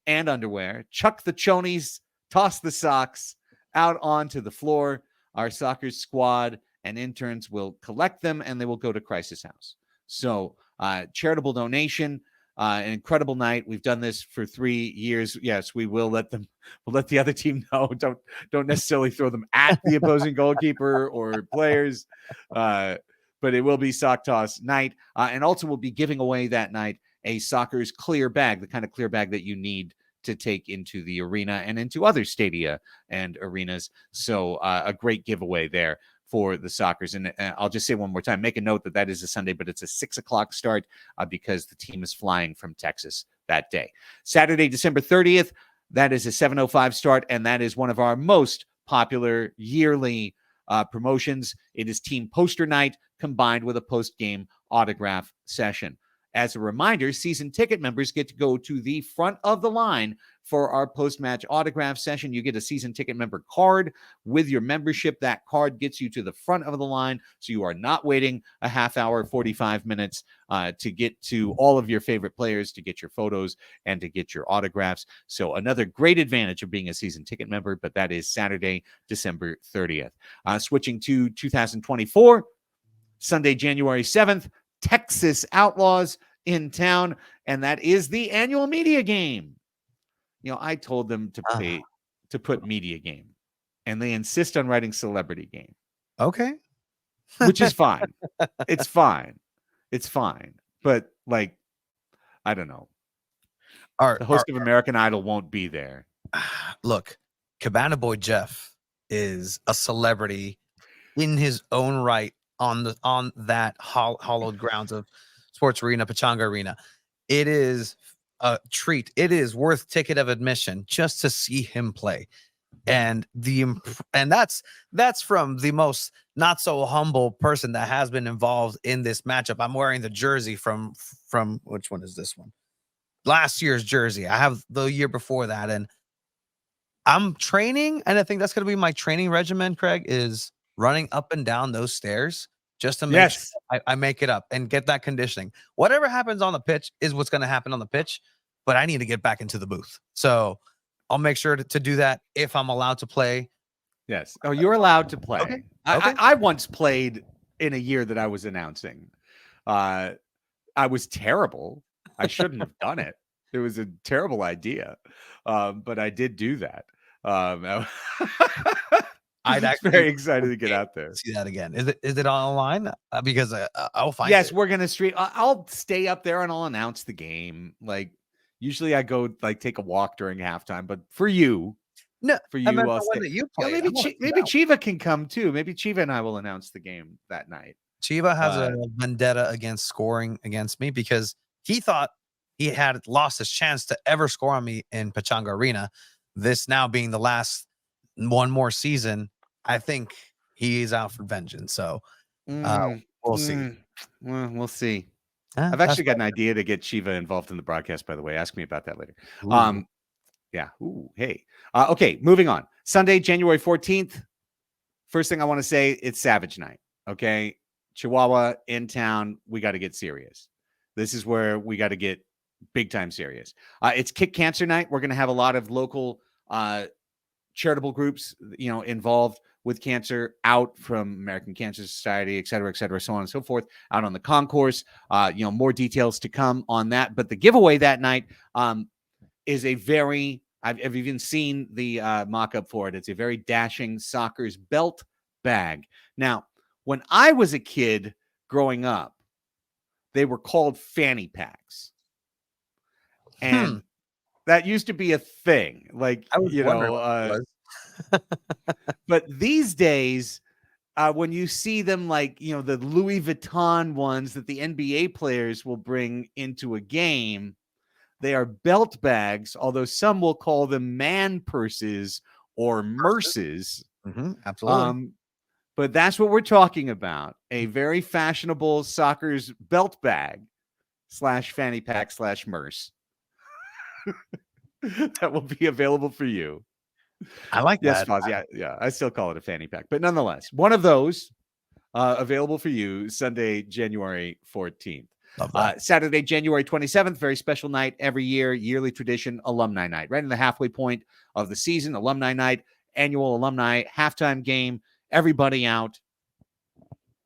and underwear, chuck the chonies, toss the socks out onto the floor. Our soccer squad and interns will collect them, and they will go to Crisis House. So charitable donation, an incredible night. We've done this for 3 years. Yes, we will let them. We'll let the other team know. Don't necessarily throw them at the opposing goalkeeper or players, but it will be sock toss night, and also we'll be giving away that night a Soccer's clear bag, the kind of clear bag that you need to take into the arena and into other stadia and arenas. So a great giveaway there for the Sockers. And I'll just say one more time, make a note that is a Sunday, but it's a 6:00 start because the team is flying from Texas that day. Saturday, December 30th, that is a 7:05 start, and that is one of our most popular yearly promotions. It is team poster night combined with a post-game autograph session. As a reminder, season ticket members get to go to the front of the line for our post-match autograph session. You get a season ticket member card with your membership. That card gets you to the front of the line, so you are not waiting a half hour, 45 minutes to get to all of your favorite players, to get your photos, and to get your autographs. So another great advantage of being a season ticket member, but that is Saturday, December 30th. Switching to 2024, Sunday, January 7th, Texas Outlaws in town, and that is the annual media game. I told them to put media game, and they insist on writing celebrity game. Okay. Which is fine. It's fine. But I don't know. The host of American Idol won't be there. Look, Cabana Boy Jeff is a celebrity in his own right on that hallowed grounds of Sports Arena, Pechanga Arena. It is a treat. It is worth ticket of admission just to see him play. And that's from the most not so humble person that has been involved in this matchup. I'm wearing the jersey from which one is this one? Last year's jersey. I have the year before that, and I'm training, and I think that's going to be my training regimen, Craig, is running up and down those stairs just to make sure I make it up and get that conditioning. Whatever happens on the pitch is what's going to happen on the pitch, but I need to get back into the booth. So I'll make sure to do that if I'm allowed to play. Yes. Oh, you're allowed to play. Okay. I once played in a year that I was announcing. I was terrible. I shouldn't have done it. It was a terrible idea. But I did do that. I'd actually very excited to get out there. See that again. Is it online? Because I'll find Yes, it. we're gonna stream. I'll stay up there and I'll announce the game. Usually I go take a walk during halftime, but for you, I'll stay. That you play. Maybe Chiva can come too. Maybe Chiva and I will announce the game that night. Chiva has a vendetta against scoring against me because he thought he had lost his chance to ever score on me in Pechanga Arena. This now being the last one more season, I think he is out for vengeance. So we'll see. Well, we'll see. I've actually got an idea to get Chiva involved in the broadcast, by the way. Ask me about that later. Ooh. Yeah. Ooh, hey. Okay, moving on. Sunday, January 14th. First thing I want to say, it's Savage Night. Okay. Chihuahua in town. We got to get serious. This is where we got to get big time serious. It's Kick Cancer Night. We're going to have a lot of local charitable groups, involved with cancer out from American Cancer Society, et cetera, so on and so forth, out on the concourse. More details to come on that. But the giveaway that night is a very, I've even seen the mock-up for it. It's a very dashing Soccer's belt bag. Now, when I was a kid growing up, they were called fanny packs. And that used to be a thing. I was wondering what it was. But these days, when you see them the Louis Vuitton ones that the NBA players will bring into a game, they are belt bags, although some will call them man purses or merces. Absolutely. But that's what we're talking about. A very fashionable Soccer's belt bag / fanny pack / merce. that will be available for you. I like Yes, that. Foz. Yeah. I still call it a fanny pack, but nonetheless, one of those available for you Sunday, January 14th. Love that. Saturday, January 27th, very special night every year, yearly tradition, alumni night, right in the halfway point of the season, alumni night, annual alumni halftime game, everybody out.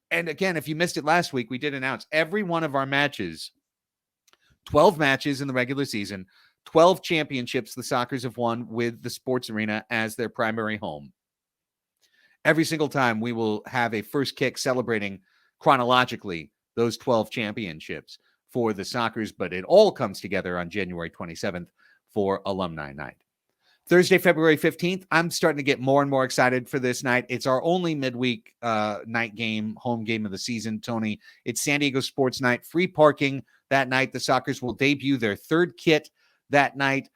And again, if you missed it last week, we did announce every one of our matches, 12 matches in the regular season, 12 championships the Sockers have won with the sports arena as their primary home. Every single time we will have a first kick celebrating chronologically those 12 championships for the Sockers, but it all comes together on January 27th for Alumni Night. Thursday, February 15th, I'm starting to get more and more excited for this night. It's our only midweek night game, home game of the season, Tony. It's San Diego Sports Night, free parking that night. The Sockers will debut their third kit that night.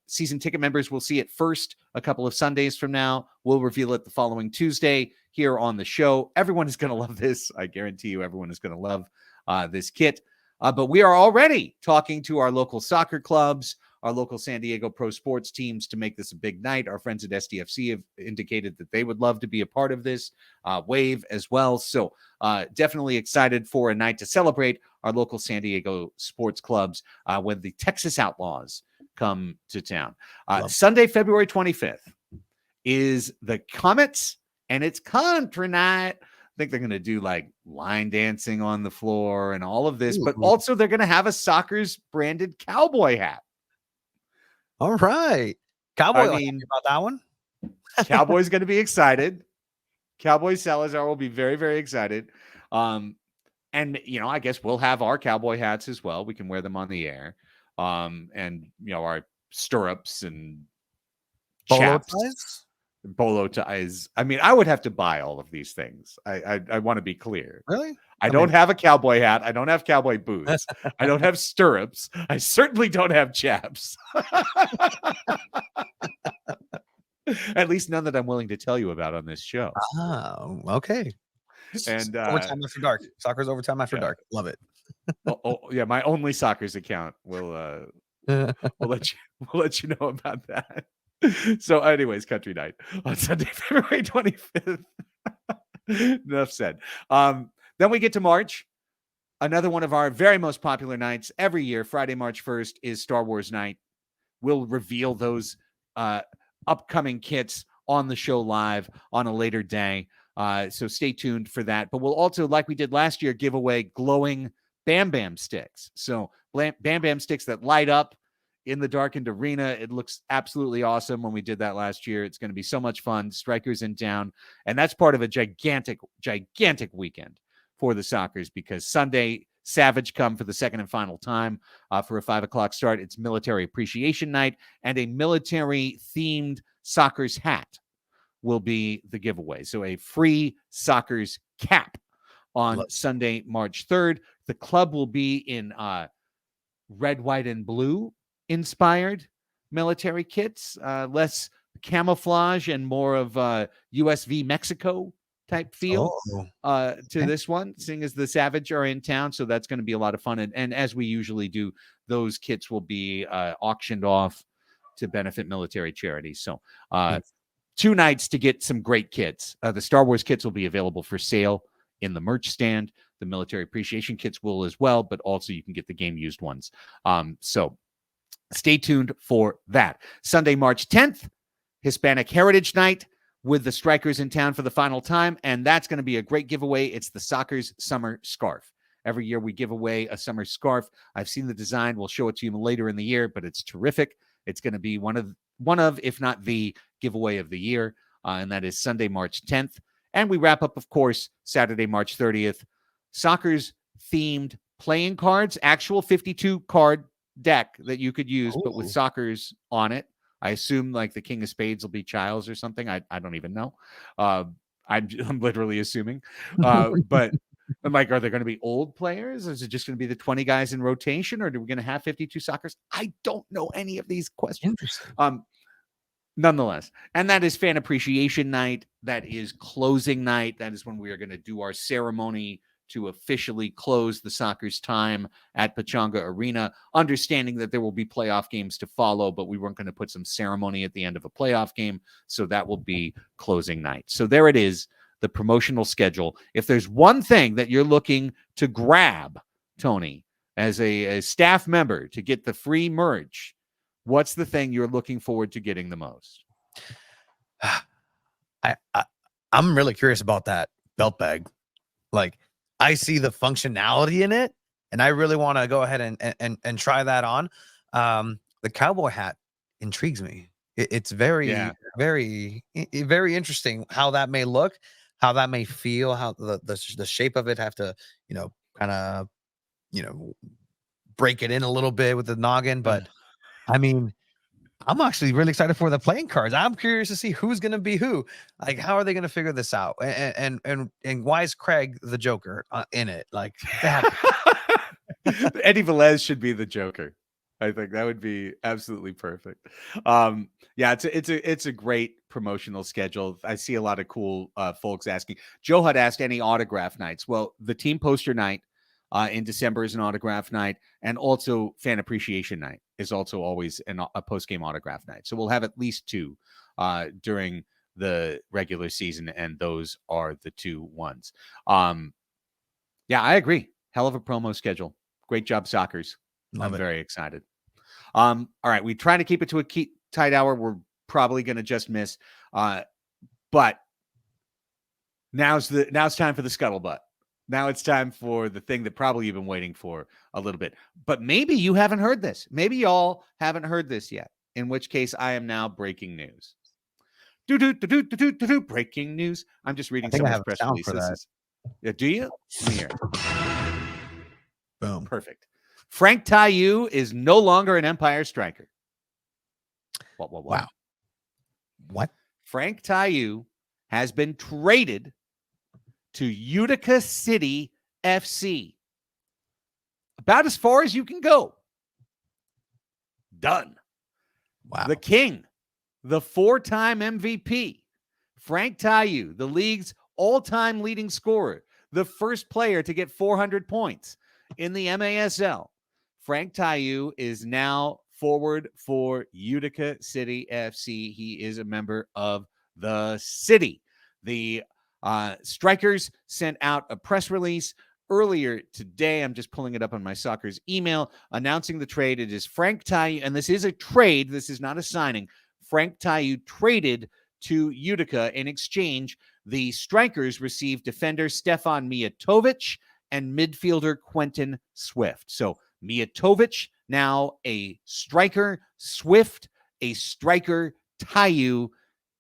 Season ticket members will see it first a couple of Sundays from now. We'll reveal it the following Tuesday here on the show. Everyone is going to love this. I guarantee you everyone is going to love this kit. But we are already talking to our local soccer clubs, our local San Diego pro sports teams to make this a big night. Our friends at SDFC have indicated that they would love to be a part of this wave as well. So definitely excited for a night to celebrate our local San Diego sports clubs when the Texas Outlaws come to town. Sunday, February 25th is the Comets, and it's country night. I think they're going to do like line dancing on the floor and all of this, but also they're going to have a Sockers branded cowboy hat. All right. Cowboy, I mean, about that one. Cowboy's going to be excited. Cowboy Salazar will be very, very excited. And, you know, I guess we'll have our cowboy hats as well. We can wear them on the air. And, you know, our stirrups and bolo ties. I mean, I would have to buy all of these things. I want to be clear. Really? I don't have a cowboy hat. I don't have cowboy boots. I don't have stirrups. I certainly don't have chaps. At least none that I'm willing to tell you about on this show. Oh, okay. And overtime after dark. Soccer's overtime after dark. Love it. Yeah, my only Sockers account will we'll let you know about that. So, anyways, country night on Sunday, February 25th. Enough said. Then we get to March. Another one of our very most popular nights every year, Friday, March 1st, is Star Wars night. We'll reveal those upcoming kits on the show live on a later day. So stay tuned for that. But we'll also, like we did last year, give away glowing Bam Bam sticks. So Bam Bam sticks that light up in the darkened arena. It looks absolutely awesome when we did that last year. It's going to be so much fun. Strikers in town. And that's part of a gigantic weekend for the Sockers, because Sunday, Savage come for the second and final time for a 5:00 start. It's Military Appreciation Night, and a military-themed Sockers hat will be the giveaway. So a free Sockers cap on Sunday, March 3rd. The club will be in red, white, and blue inspired military kits, less camouflage and more of USV Mexico type feel to this one, seeing as the Savage are in town. So that's going to be a lot of fun. And as we usually do, those kits will be auctioned off to benefit military charities. So 2 nights to get some great kits. The Star Wars kits will be available for sale in the merch stand. The military appreciation kits will as well, but also you can get the game used ones. So stay tuned for that. Sunday, March 10th, Hispanic Heritage Night with the Strikers in town for the final time. And that's going to be a great giveaway. It's the Sockers Summer Scarf. Every year we give away a summer scarf. I've seen the design. We'll show it to you later in the year, but it's terrific. It's going to be one of, if not the giveaway of the year. And that is Sunday, March 10th. And we wrap up, of course, Saturday, March 30th. Sockers themed playing cards, actual 52 card deck that you could use, but with Sockers on it. I assume like the King of Spades will be Childs or something. I don't even know. I'm literally assuming. But I'm like, are there going to be old players? Is it just going to be the 20 guys in rotation, or are we going to have 52 Sockers? I don't know any of these questions. Nonetheless, and that is Fan Appreciation Night. That is closing night. That is when we are going to do our ceremony to officially close the Soccer's time at Pechanga Arena, understanding that there will be playoff games to follow, but we weren't going to put some ceremony at the end of a playoff game. So that will be closing night. So there it is, the promotional schedule. If there's one thing that you're looking to grab, Tony, as a staff member to get the free merch, what's the thing you're looking forward to getting the most? I'm really curious about that belt bag. Like, I see the functionality in it, and I really want to go ahead and try that on. The cowboy hat intrigues me. It's very interesting how that may look, how that may feel, how the shape of it have to, kind of, break it in a little bit with the noggin. But I mean, I'm actually really excited for the playing cards. I'm curious to see who's going to be who. Like, how are they going to figure this out? And why is Craig the Joker in it? Like, Eddie Velez should be the Joker. I think that would be absolutely perfect. Yeah, it's a great promotional schedule. I see a lot of cool folks asking. Joe had asked any autograph nights. Well, the team poster night in December is an autograph night, and also fan appreciation night is also always a post-game autograph night. So we'll have at least two during the regular season, and those are the two ones. Yeah, I agree. Hell of a promo schedule. Great job, Sockers. I'm very excited. All right, we try to keep it to a tight hour. We're probably going to just miss, but now's time for the scuttlebutt. Now it's time for the thing that probably you've been waiting for a little bit, but maybe you haven't heard this. Maybe y'all haven't heard this yet, in which case I am now breaking news. Breaking news. I'm just reading someone's press release. Yeah, do you? Let me hear it. Boom. Perfect. Frank Tayou is no longer an Empire striker. What? Wow. What? Frank Tayou has been traded to Utica City FC. About as far as you can go. Done. Wow. The king, the 4-time MVP, Frank Tayou, the league's all-time leading scorer, the first player to get 400 points in the MASL. Frank Tayou is now forward for Utica City FC. He is a member of the city. The Strikers sent out a press release earlier today. I'm just pulling it up on my Soccer's email announcing the trade. It is Frank Tayou, and this is a trade. This is not a signing. Frank Tayou traded to Utica. In exchange, the Strikers received defender Stefan Mijatovic and midfielder Quentin Swift. So Mijatovic, now a striker. Swift, a striker. Tayou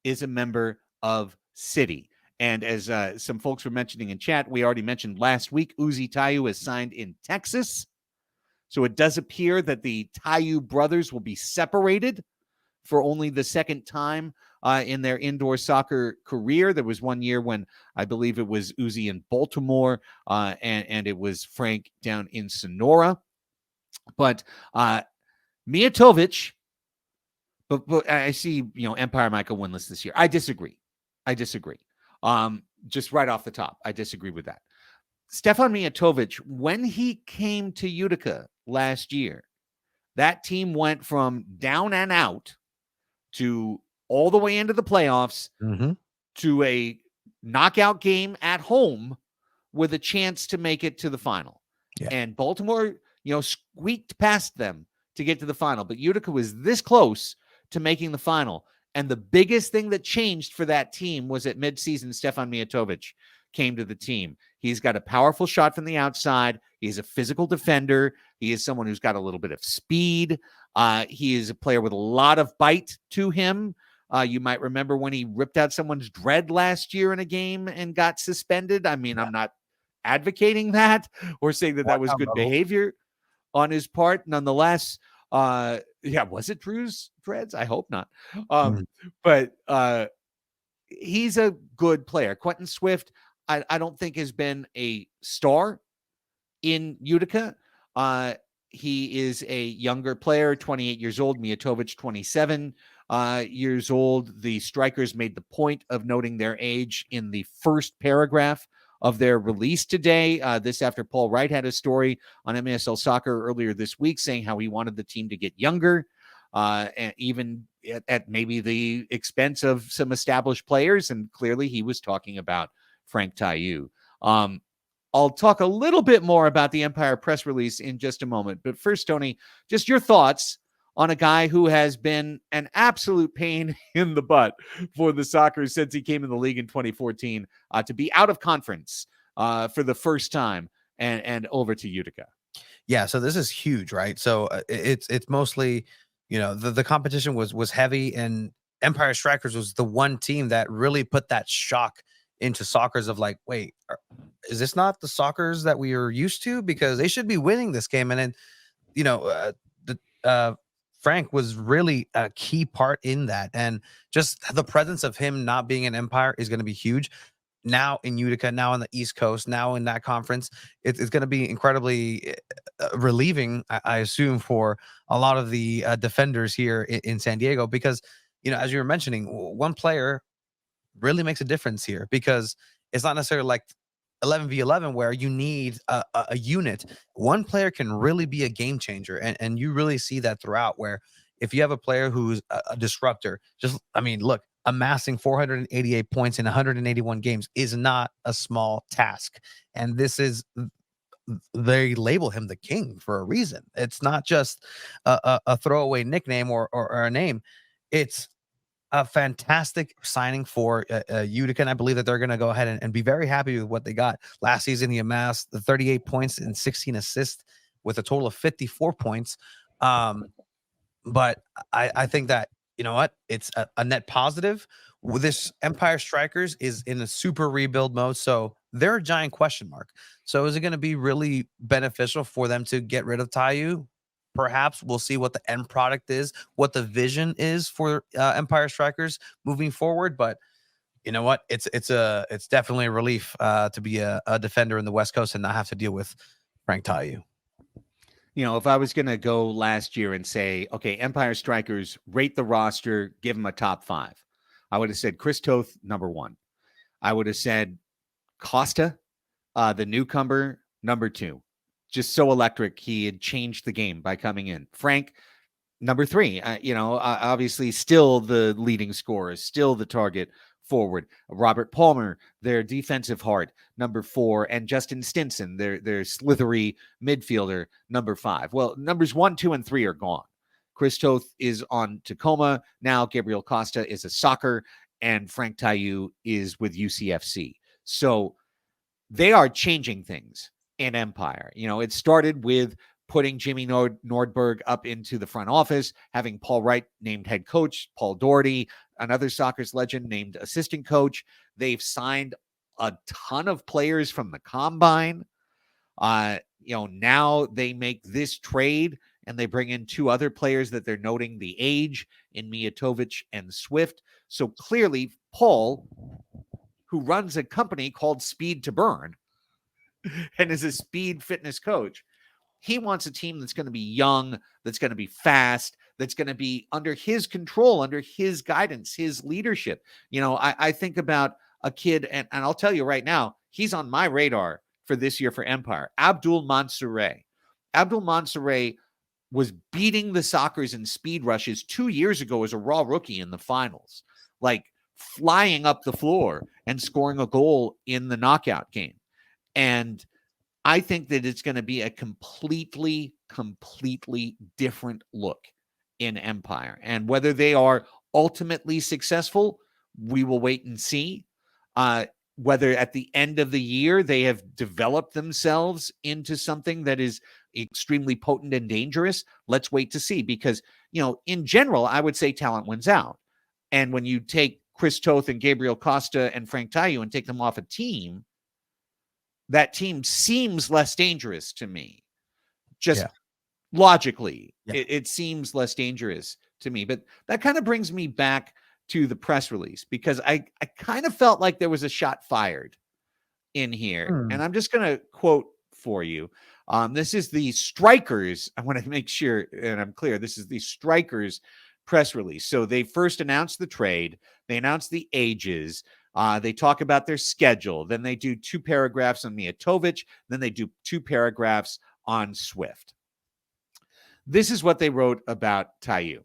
is a member of City. And as some folks were mentioning in chat, we already mentioned last week, Uzi Tayou is signed in Texas. So it does appear that the Tayou brothers will be separated for only the second time in their indoor soccer career. There was one year when I believe it was Uzi in Baltimore and it was Frank down in Sonora. But Mijatovic, but I see, Empire might go winless this year. I disagree. Just right off the top, I disagree with that. Stefan Mijatovic, when he came to Utica last year, that team went from down and out to all the way into the playoffs to a knockout game at home with a chance to make it to the final. Yeah. And Baltimore, squeaked past them to get to the final, but Utica was this close to making the final. And the biggest thing that changed for that team was at midseason, Stefan Mijatovic came to the team. He's got a powerful shot from the outside. He's a physical defender. He is someone who's got a little bit of speed. He is a player with a lot of bite to him. You might remember when he ripped out someone's dread last year in a game and got suspended. I mean, I'm not advocating that or saying that was good behavior on his part. Nonetheless, was it Drew's dreads? I hope not. But he's a good player. Quentin Swift, I don't think has been a star in Utica. He is a younger player, 28 years old. Mijatovic, 27 years old. The Strikers made the point of noting their age in the first paragraph of their release today. This after Paul Wright had a story on MASL Soccer earlier this week saying how he wanted the team to get younger, and even at maybe the expense of some established players. And clearly he was talking about Frank Tayou. I'll talk a little bit more about the Empire press release in just a moment. But first, Tony, just your thoughts on a guy who has been an absolute pain in the butt for the soccer since he came in the league in 2014, to be out of conference for the first time and over to Utica. Yeah, so this is huge, right? So it's mostly, the competition was heavy, and Empire Strikers was the one team that really put that shock into Sockers of like, wait, is this not the Sockers that we are used to? Because they should be winning this game. And then, Frank was really a key part in that. And just the presence of him not being an Empire is going to be huge. Now in Utica, now on the East Coast, now in that conference, it's going to be incredibly relieving, I assume, for a lot of the defenders here in San Diego. Because, as you were mentioning, one player really makes a difference here, because it's not necessarily like 11v11 where you need a unit. One player can really be a game changer, and you really see that throughout, where if you have a player who's a disruptor, look, amassing 488 points in 181 games is not a small task. And they label him the king for a reason. It's not just a throwaway nickname or a name. It's a fantastic signing for Utica, and I believe that they're going to go ahead and be very happy with what they got. Last season, he amassed the 38 points and 16 assists with a total of 54 points. But I think that, you know what, it's a net positive. This Empire Strikers is in a super rebuild mode, so they're a giant question mark. So is it going to be really beneficial for them to get rid of Tayou? Perhaps. We'll see what the end product is, what the vision is for Empire Strikers moving forward. But you know what? It's definitely a relief to be a defender in the West Coast and not have to deal with Frank Tayou. If I was going to go last year and say, okay, Empire Strikers, rate the roster, give them a top 5, I would have said Chris Toth, number 1. I would have said Costa, the newcomer, number 2. Just so electric. He had changed the game by coming in. Frank, number 3. Obviously still the leading scorer, still the target forward. Robert Palmer, their defensive heart, number 4, and Justin Stinson, their slithery midfielder, number 5. Well, numbers 1, 2, and 3 are gone. Chris Toth is on Tacoma now. Gabriel Costa is a soccer, and Frank Tayou is with UCFC. So they are changing things in Empire. It started with putting Jimmy Nordberg up into the front office, having Paul Wright named head coach, Paul Doherty, another soccer's legend, named assistant coach. They've signed a ton of players from the combine. Now they make this trade and they bring in 2 other players that they're noting the age in Mijatovic and Swift. So clearly Paul, who runs a company called Speed to Burn and is a speed fitness coach, he wants a team that's going to be young, that's going to be fast, that's going to be under his control, under his guidance, his leadership. I think about a kid, and I'll tell you right now, he's on my radar for this year for Empire, Abdul Mansoure. Abdul Mansoure was beating the Sockers in speed rushes 2 years ago as a raw rookie in the finals, like flying up the floor and scoring a goal in the knockout game. And I think that it's going to be a completely different look in Empire. And whether they are ultimately successful, we will wait and see. Whether at the end of the year they have developed themselves into something that is extremely potent and dangerous, let's wait to see. Because, in general, I would say talent wins out. And when you take Chris Toth and Gabriel Costa and Frank Tayou and take them off a team, that team seems less dangerous to me. Just logically, it seems less dangerous to me. But that kind of brings me back to the press release, because I kind of felt like there was a shot fired in here. And I'm just going to quote for you. This is the Strikers. I want to make sure, and I'm clear, this is the Strikers press release. So they first announced the trade. They announced the ages. They talk about their schedule. Then they do 2 paragraphs on Mijatovic. Then they do 2 paragraphs on Swift. This is what they wrote about Tayou.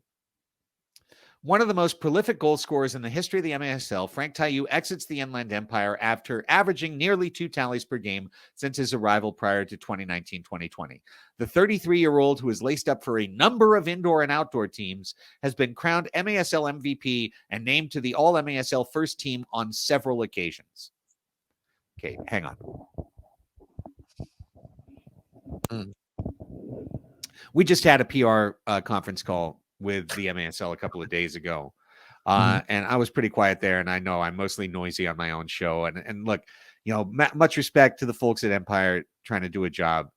One of the most prolific goal scorers in the history of the MASL, Frank Tayou exits the Inland Empire after averaging nearly 2 tallies per game since his arrival prior to 2019-2020. The 33-year-old, who is laced up for a number of indoor and outdoor teams, has been crowned MASL MVP and named to the All-MASL first team on several occasions. Okay, hang on. We just had a PR conference call with the MASL a couple of days ago. And I was pretty quiet there. And I know I'm mostly noisy on my own show. And look, much respect to the folks at Empire trying to do a job.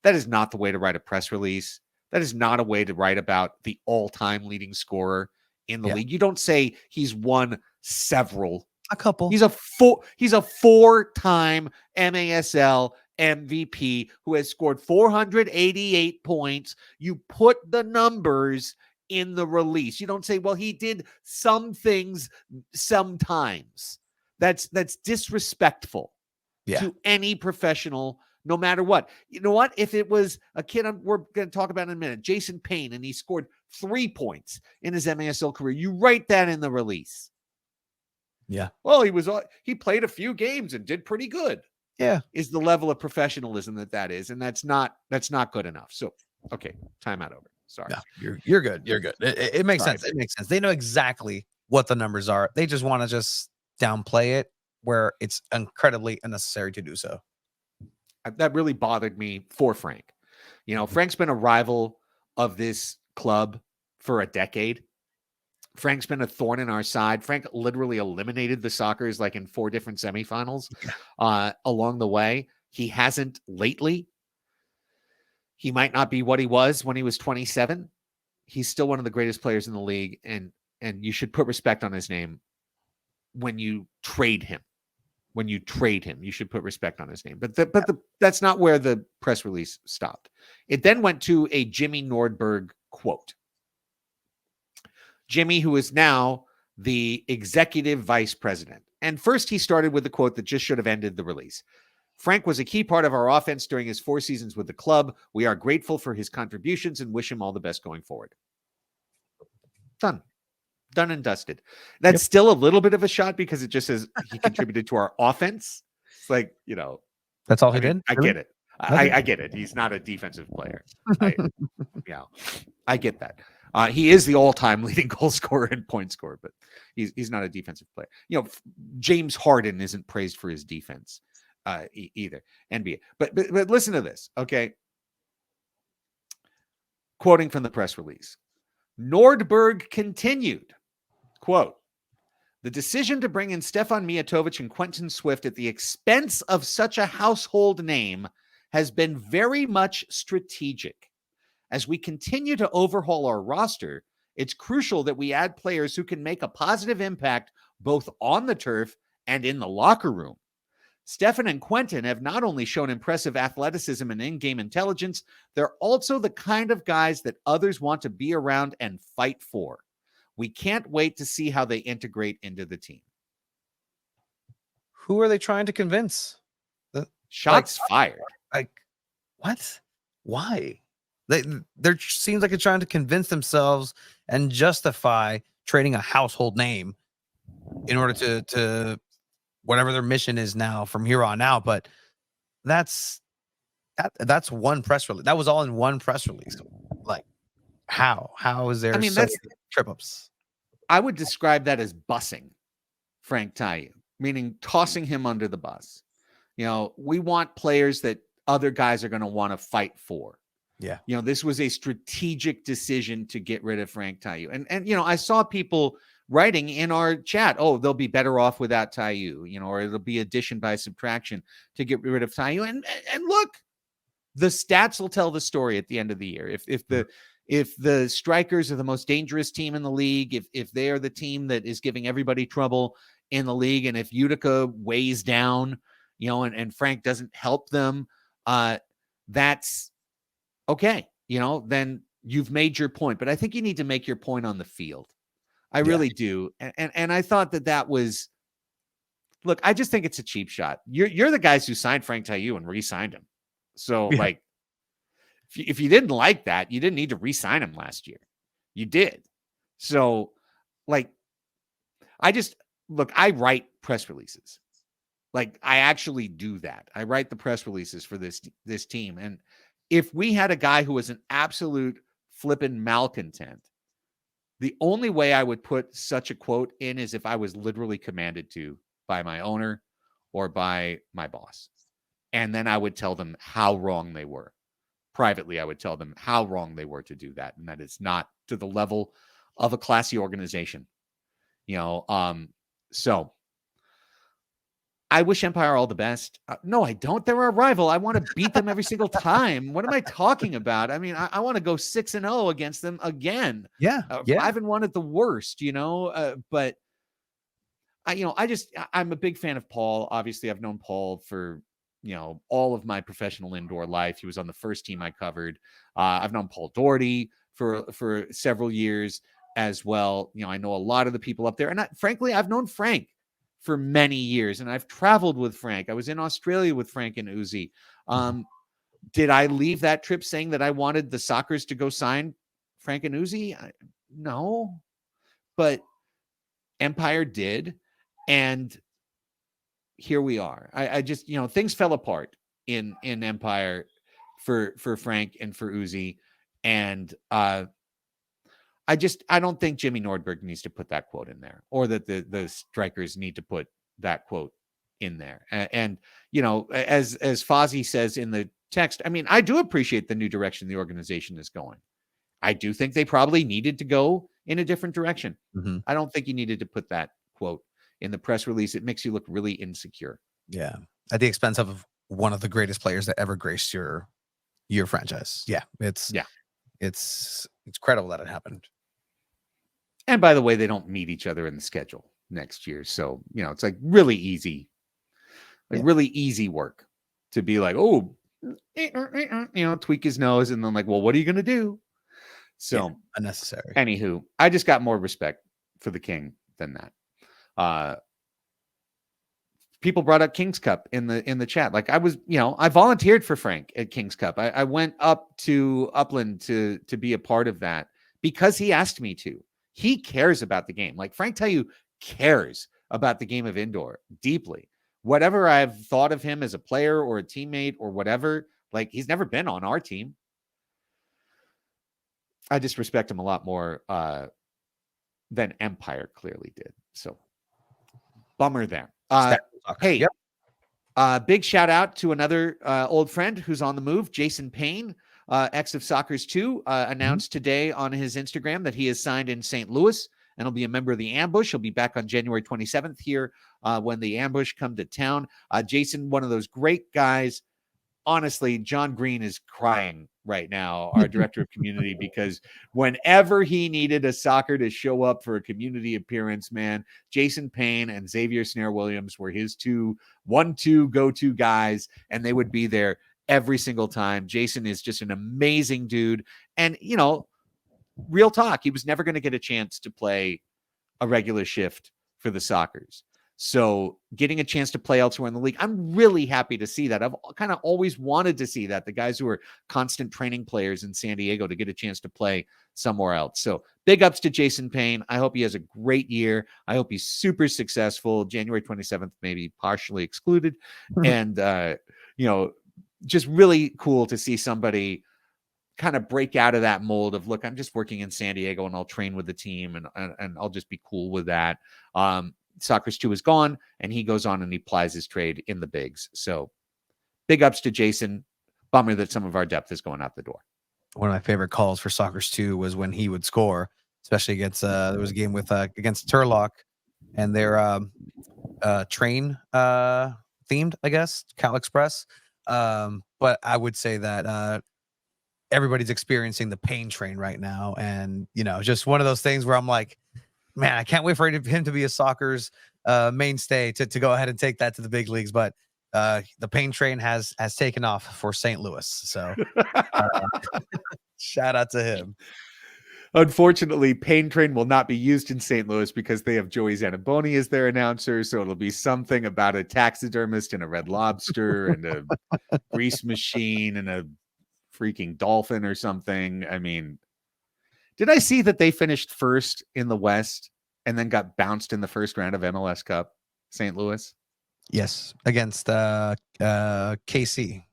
That is not the way to write a press release. That is not a way to write about the all-time leading scorer in the league. You don't say he's won several. A couple. He's a 4-time MASL MVP who has scored 488 points. You put the numbers in the release. You don't say, well, he did some things sometimes. That's disrespectful to any professional, no matter what. You know what? If it was a kid we're going to talk about in a minute, Jason Payne, and he scored 3 points in his MASL career, you write that in the release. Yeah. Well, he played a few games and did pretty good. Yeah. Is the level of professionalism that is. And that's not good enough. So, okay. Timeout over. Sorry. No, you're good. You're good. It makes sense. It makes sense. They know exactly what the numbers are. They just want to just downplay it where it's incredibly unnecessary to do so. That really bothered me for Frank. Frank's been a rival of this club for a decade. Frank's been a thorn in our side. Frank literally eliminated the Sockers like in 4 different semifinals along the way. He hasn't lately. He might not be what he was when he was 27. He's still one of the greatest players in the league, and you should put respect on his name when you trade him. When you trade him, you should put respect on his name. But that's not where the press release stopped. It then went to a Jimmy Nordberg quote. Jimmy, who is now the executive vice president. And first he started with the quote that just should have ended the release. Frank was a key part of our offense during his 4 seasons with the club. We are grateful for his contributions and wish him all the best going forward. Done and dusted. That's still a little bit of a shot because it just says he contributed to our offense. It's like, that's all he did. I get it. I get it. He's not a defensive player. I get that. He is the all-time leading goal scorer and point scorer, but he's not a defensive player. James Harden isn't praised for his defense either. NBA. But listen to this, okay? Quoting from the press release. Nordberg continued, quote, "The decision to bring in Stefan Mijatovic and Quentin Swift at the expense of such a household name has been very much strategic. As we continue to overhaul our roster, it's crucial that we add players who can make a positive impact both on the turf and in the locker room. Stefan and Quentin have not only shown impressive athleticism and in-game intelligence, they're also the kind of guys that others want to be around and fight for. We can't wait to see how they integrate into the team." Who are they trying to convince? Shots fired. Like, what? Why? There seems like they're trying to convince themselves and justify trading a household name in order to whatever their mission is now from here on out. But that's one press release. That was all in one press release. Like, how is there that's trip ups? I would describe that as bussing Frank Tayou, meaning tossing him under the bus. We want players that other guys are going to want to fight for. Yeah. This was a strategic decision to get rid of Frank Tayou. And I saw people writing in our chat, oh, they'll be better off without Tayou, or it'll be addition by subtraction to get rid of Tayou. And look, the stats will tell the story at the end of the year. If the Strikers are the most dangerous team in the league, if they are the team that is giving everybody trouble in the league, and if Utica weighs down, and Frank doesn't help them, that's okay. Then you've made your point. But I think you need to make your point on the field. I really do. And I thought that was look, I just think it's a cheap shot. You're the guys who signed Frank Tayou and re-signed him. So Yeah. like, if you didn't like that, you didn't need to re-sign him last year. You did. So like, I write press releases. Like I actually do that. I write the press releases for this team. And if we had a guy who was an absolute flippin' malcontent, the only way I would put such a quote in is if I was literally commanded to by my owner or by my boss. And then I would tell them how wrong they were. Privately, I would tell them how wrong they were to do that, and that it's not to the level of a classy organization. So I wish Empire all the best. No, I don't. They're our rival. I want to beat them every single time. What am I talking about? I mean, I want to go 6-0 against them again. Yeah. 5-1 at the worst, but I'm a big fan of Paul. Obviously, I've known Paul for, all of my professional indoor life. He was on the first team I covered. I've known Paul Doherty for several years as well. I know a lot of the people up there. And frankly, I've known Frank for many years, and I've traveled with Frank. I was in Australia with Frank and Uzi. Did I leave that trip saying that I wanted the Sockers to go sign Frank and Uzi? No, but Empire did. And here we are. I just, things fell apart in Empire for Frank and for Uzi. And I don't think Jimmy Nordberg needs to put that quote in there, or that the strikers need to put that quote in there. And as Fozzie says in the text, I mean, I do appreciate the new direction the organization is going. I do think they probably needed to go in a different direction. Mm-hmm. I don't think you needed to put that quote in the press release. It makes you look really insecure. Yeah. At the expense of one of the greatest players that ever graced your franchise. Yeah. It's incredible that it happened. And by the way, they don't meet each other in the schedule next year. So, it's like really easy, really easy work to be like, oh, tweak his nose. And then like, well, what are you going to do? So unnecessary. Anywho, I just got more respect for the King than that. People brought up King's Cup in the chat. Like I was, I volunteered for Frank at King's Cup. I went up to Upland to be a part of that because he asked me to. He cares about the game. Like Frank Tayou cares about the game of indoor deeply. Whatever I've thought of him as a player or a teammate or whatever, like he's never been on our team. I just respect him a lot more than Empire clearly did. So bummer there. Hey, big shout out to another old friend who's on the move, Jason Payne, ex of Sockers 2, announced today on his Instagram that he has signed in St. Louis and will be a member of the Ambush. He'll be back on January 27th here when the Ambush come to town. Jason, one of those great guys. Honestly, John Green is crying right now, our director of community, because whenever he needed a soccer to show up for a community appearance, man, Jason Payne and Xavier Snare Williams were his 1-2 go-to guys, and they would be there every single time. Jason is just an amazing dude. And, real talk, he was never going to get a chance to play a regular shift for the Sockers. So getting a chance to play elsewhere in the league, I'm really happy to see that. I've kind of always wanted to see that, the guys who are constant training players in San Diego to get a chance to play somewhere else. So big ups to Jason Payne. I hope he has a great year. I hope he's super successful. January 27th, maybe partially excluded. And, just really cool to see somebody kind of break out of that mold of, look, I'm just working in San Diego and I'll train with the team and I'll just be cool with that. Sockers 2 is gone, and he goes on and he plies his trade in the bigs. So big ups to Jason. Bummer that some of our depth is going out the door. One of my favorite calls for Sockers 2 was when he would score, especially against there was a game with against Turlock, and their train themed, I guess, Cal Express. But I would say that everybody's experiencing the pain train right now, and just one of those things where I'm like, man, I can't wait for him to be a Sockers mainstay to go ahead and take that to the big leagues. But the pain train has taken off for St. Louis. So shout out to him. Unfortunately, Pain Train will not be used in St. Louis because they have Joey Zanaboni as their announcer. So it'll be something about a taxidermist and a red lobster and a grease machine and a freaking dolphin or something. I mean, did I see that they finished first in the West and then got bounced in the first round of MLS Cup, St. Louis? Yes, against KC.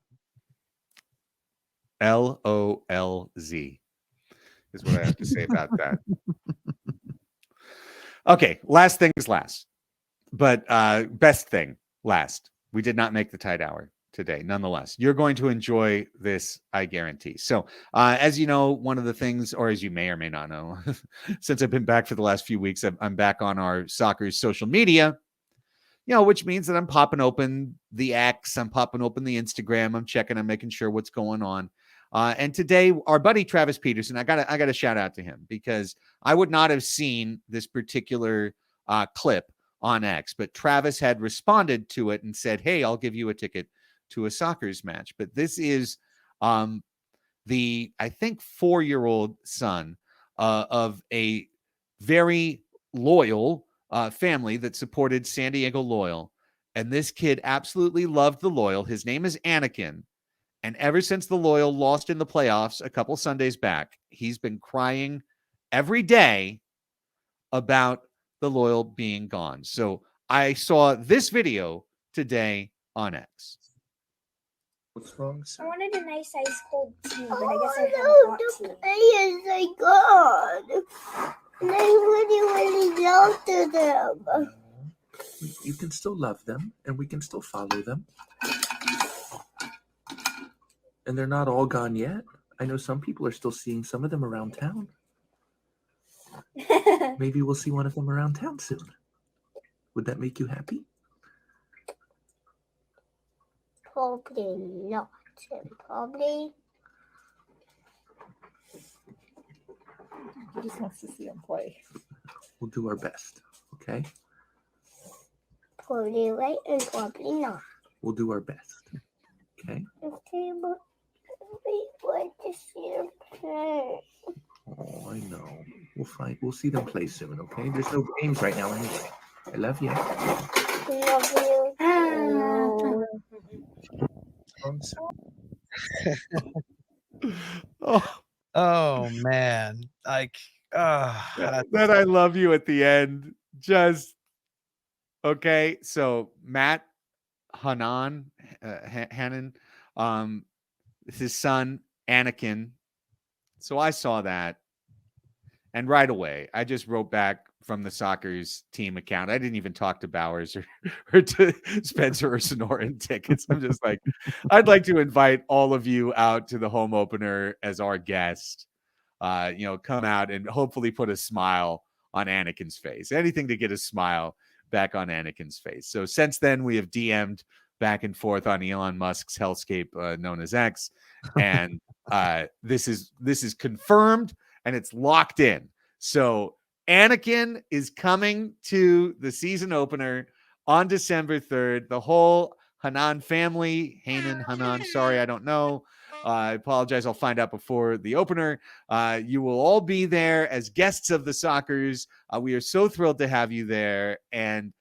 LOLZ is what I have to say about that. Okay, last thing is last, but best thing last. We did not make the tight hour today. Nonetheless, you're going to enjoy this, I guarantee. So, as you know, one of the things, or as you may or may not know, since I've been back for the last few weeks, I'm back on our soccer's social media, which means that I'm popping open the X, I'm popping open the Instagram, I'm checking, I'm making sure what's going on. And today, our buddy Travis Peterson, I got a shout out to him because I would not have seen this particular clip on X, but Travis had responded to it and said, "Hey, I'll give you a ticket to a soccer's match." But this is the, I think, 4-year-old son of a very loyal family that supported San Diego Loyal. And this kid absolutely loved the Loyal. His name is Anakin. And ever since the Loyal lost in the playoffs a couple Sundays back, he's been crying every day about the Loyal being gone. So I saw this video today on X. What's wrong, sir? I wanted a nice ice cold tea, but I guess I have hot tea. Players are gone. And I really loved them. You can still love them, and we can still follow them. And they're not all gone yet. I know some people are still seeing some of them around town. Maybe we'll see one of them around town soon. Would that make you happy? Probably not. Probably. He just wants to see him play. We'll do our best, okay? Probably right and probably not. We'll do our best, okay? Okay, but we want to see them play. Oh, I know. We'll see them play soon, okay? There's no games right now anyway. I love you. Love you. Oh man, like that I love you at the end. Just okay. So Matt Hannon, his son Anakin. So I saw that, and right away I just wrote back from the soccer's team account. I didn't even talk to Bowers or to Spencer or Sonoran tickets. I'm just like, I'd like to invite all of you out to the home opener as our guest. Come out and hopefully put a smile on Anakin's face. Anything to get a smile back on Anakin's face. So since then, we have DM'd back and forth on Elon Musk's hellscape known as X, and this is confirmed and it's locked in. So Anakin is coming to the season opener on December 3rd. The whole Hanan family, Hanan, sorry, I don't know. I apologize. I'll find out before the opener. You will all be there as guests of the Soccers. We are so thrilled to have you there. And,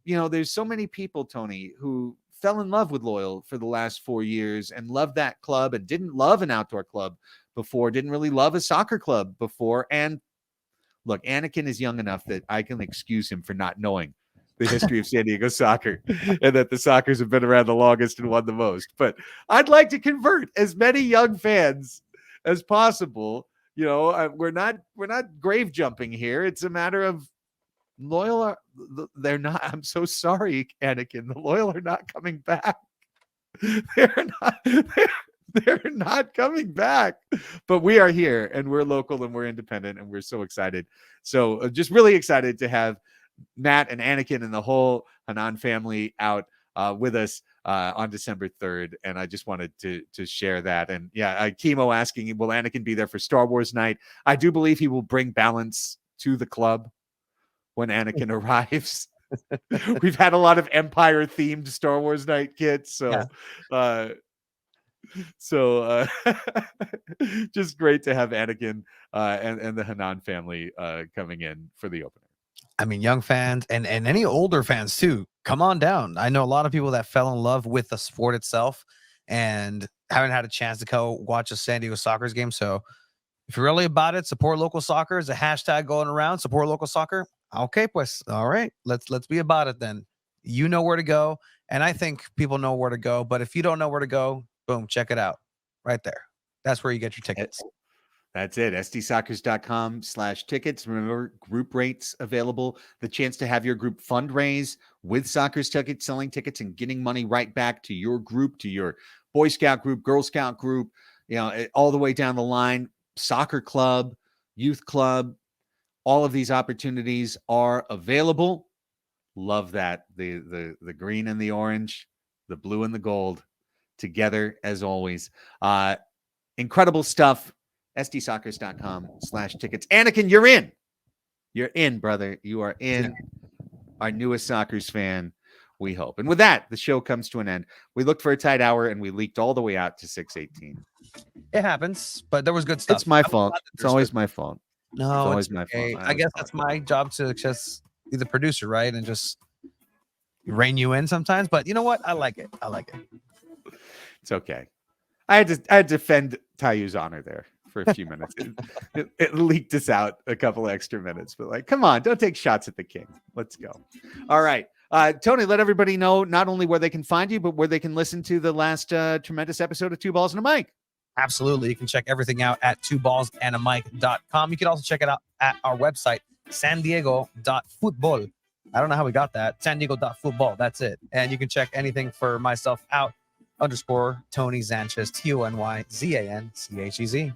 there's so many people, Tony, who fell in love with Loyal for the last 4 years and loved that club and didn't love an outdoor club before, didn't really love a soccer club before. And look, Anakin is young enough that I can excuse him for not knowing the history of San Diego soccer and that the Soccers have been around the longest and won the most. But I'd like to convert as many young fans as possible. We're not grave jumping here. It's a matter of Loyal. They're not. I'm so sorry, Anakin. The Loyal are not coming back. They're not. They're not coming back, but we are here and we're local and we're independent and we're so excited. So just really excited to have Matt and Anakin and the whole Hanan family out with us on December 3rd. And I just wanted to share that. And yeah, Chemo asking, will Anakin be there for Star Wars night? I do believe he will bring balance to the club when Anakin arrives. We've had a lot of Empire themed Star Wars night kits. So, So just great to have Anakin and the Hanan family coming in for the opener. I mean, young fans and any older fans too. Come on down. I know a lot of people that fell in love with the sport itself and haven't had a chance to go watch a San Diego Soccer's game. So if you're really about it, support local soccer is a hashtag going around. Support local soccer. Okay, pues. All right. Let's be about it then. You know where to go. And I think people know where to go. But if you don't know where to go, boom, check it out. Right there. That's where you get your tickets. That's it. SDSoccers.com/tickets. Remember, group rates available. The chance to have your group fundraise with Soccer's Tickets, selling tickets and getting money right back to your group, to your Boy Scout group, Girl Scout group, all the way down the line. Soccer club, youth club. All of these opportunities are available. Love that. The green and the orange, the blue and the gold together as always. Incredible stuff. SDSoccers.com/tickets. Anakin, you're in. You're in, brother. You are in. Our newest Soccers fan, we hope. And with that, the show comes to an end. We looked for a tight hour and we leaked all the way out to 6:18. It happens, but there was good stuff. It's my fault. It's always my fault. No, it's always my fault. I guess that's my job to just be the producer, right? And just rein you in sometimes. But you know what? I like it. It's okay. I had to defend Tayou's honor there for a few minutes. It leaked us out a couple extra minutes, but like, come on, don't take shots at the king. Let's go. All right. Tony, let everybody know not only where they can find you, but where they can listen to the last tremendous episode of Two Balls and a Mic. Absolutely. You can check everything out at twoballsandamic.com. You can also check it out at our website, sandiego.football. I don't know how we got that. sandiego.football. That's it. And you can check anything for myself out _Tony Sanchez, TonyZanchez.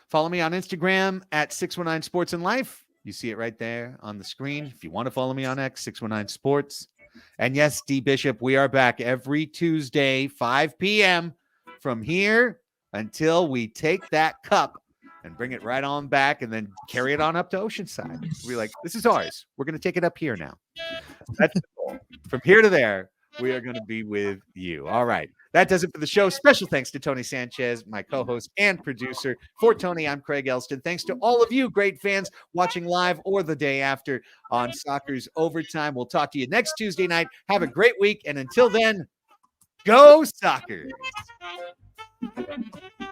Follow me on Instagram at 619 Sports and Life. You see it right there on the screen. If you want to follow me on X, 619 Sports. And yes, D Bishop, we are back every Tuesday, 5 p.m. from here until we take that cup and bring it right on back and then carry it on up to Oceanside. We're like, this is ours. We're going to take it up here now. That's the goal. From here to there, we are going to be with you. All right. That does it for the show. Special thanks to Tony Sanchez, my co-host and producer. For Tony, I'm Craig Elston. Thanks to all of you great fans watching live or the day after on Soccer's Overtime. We'll talk to you next Tuesday night. Have a great week. And until then, go Soccers.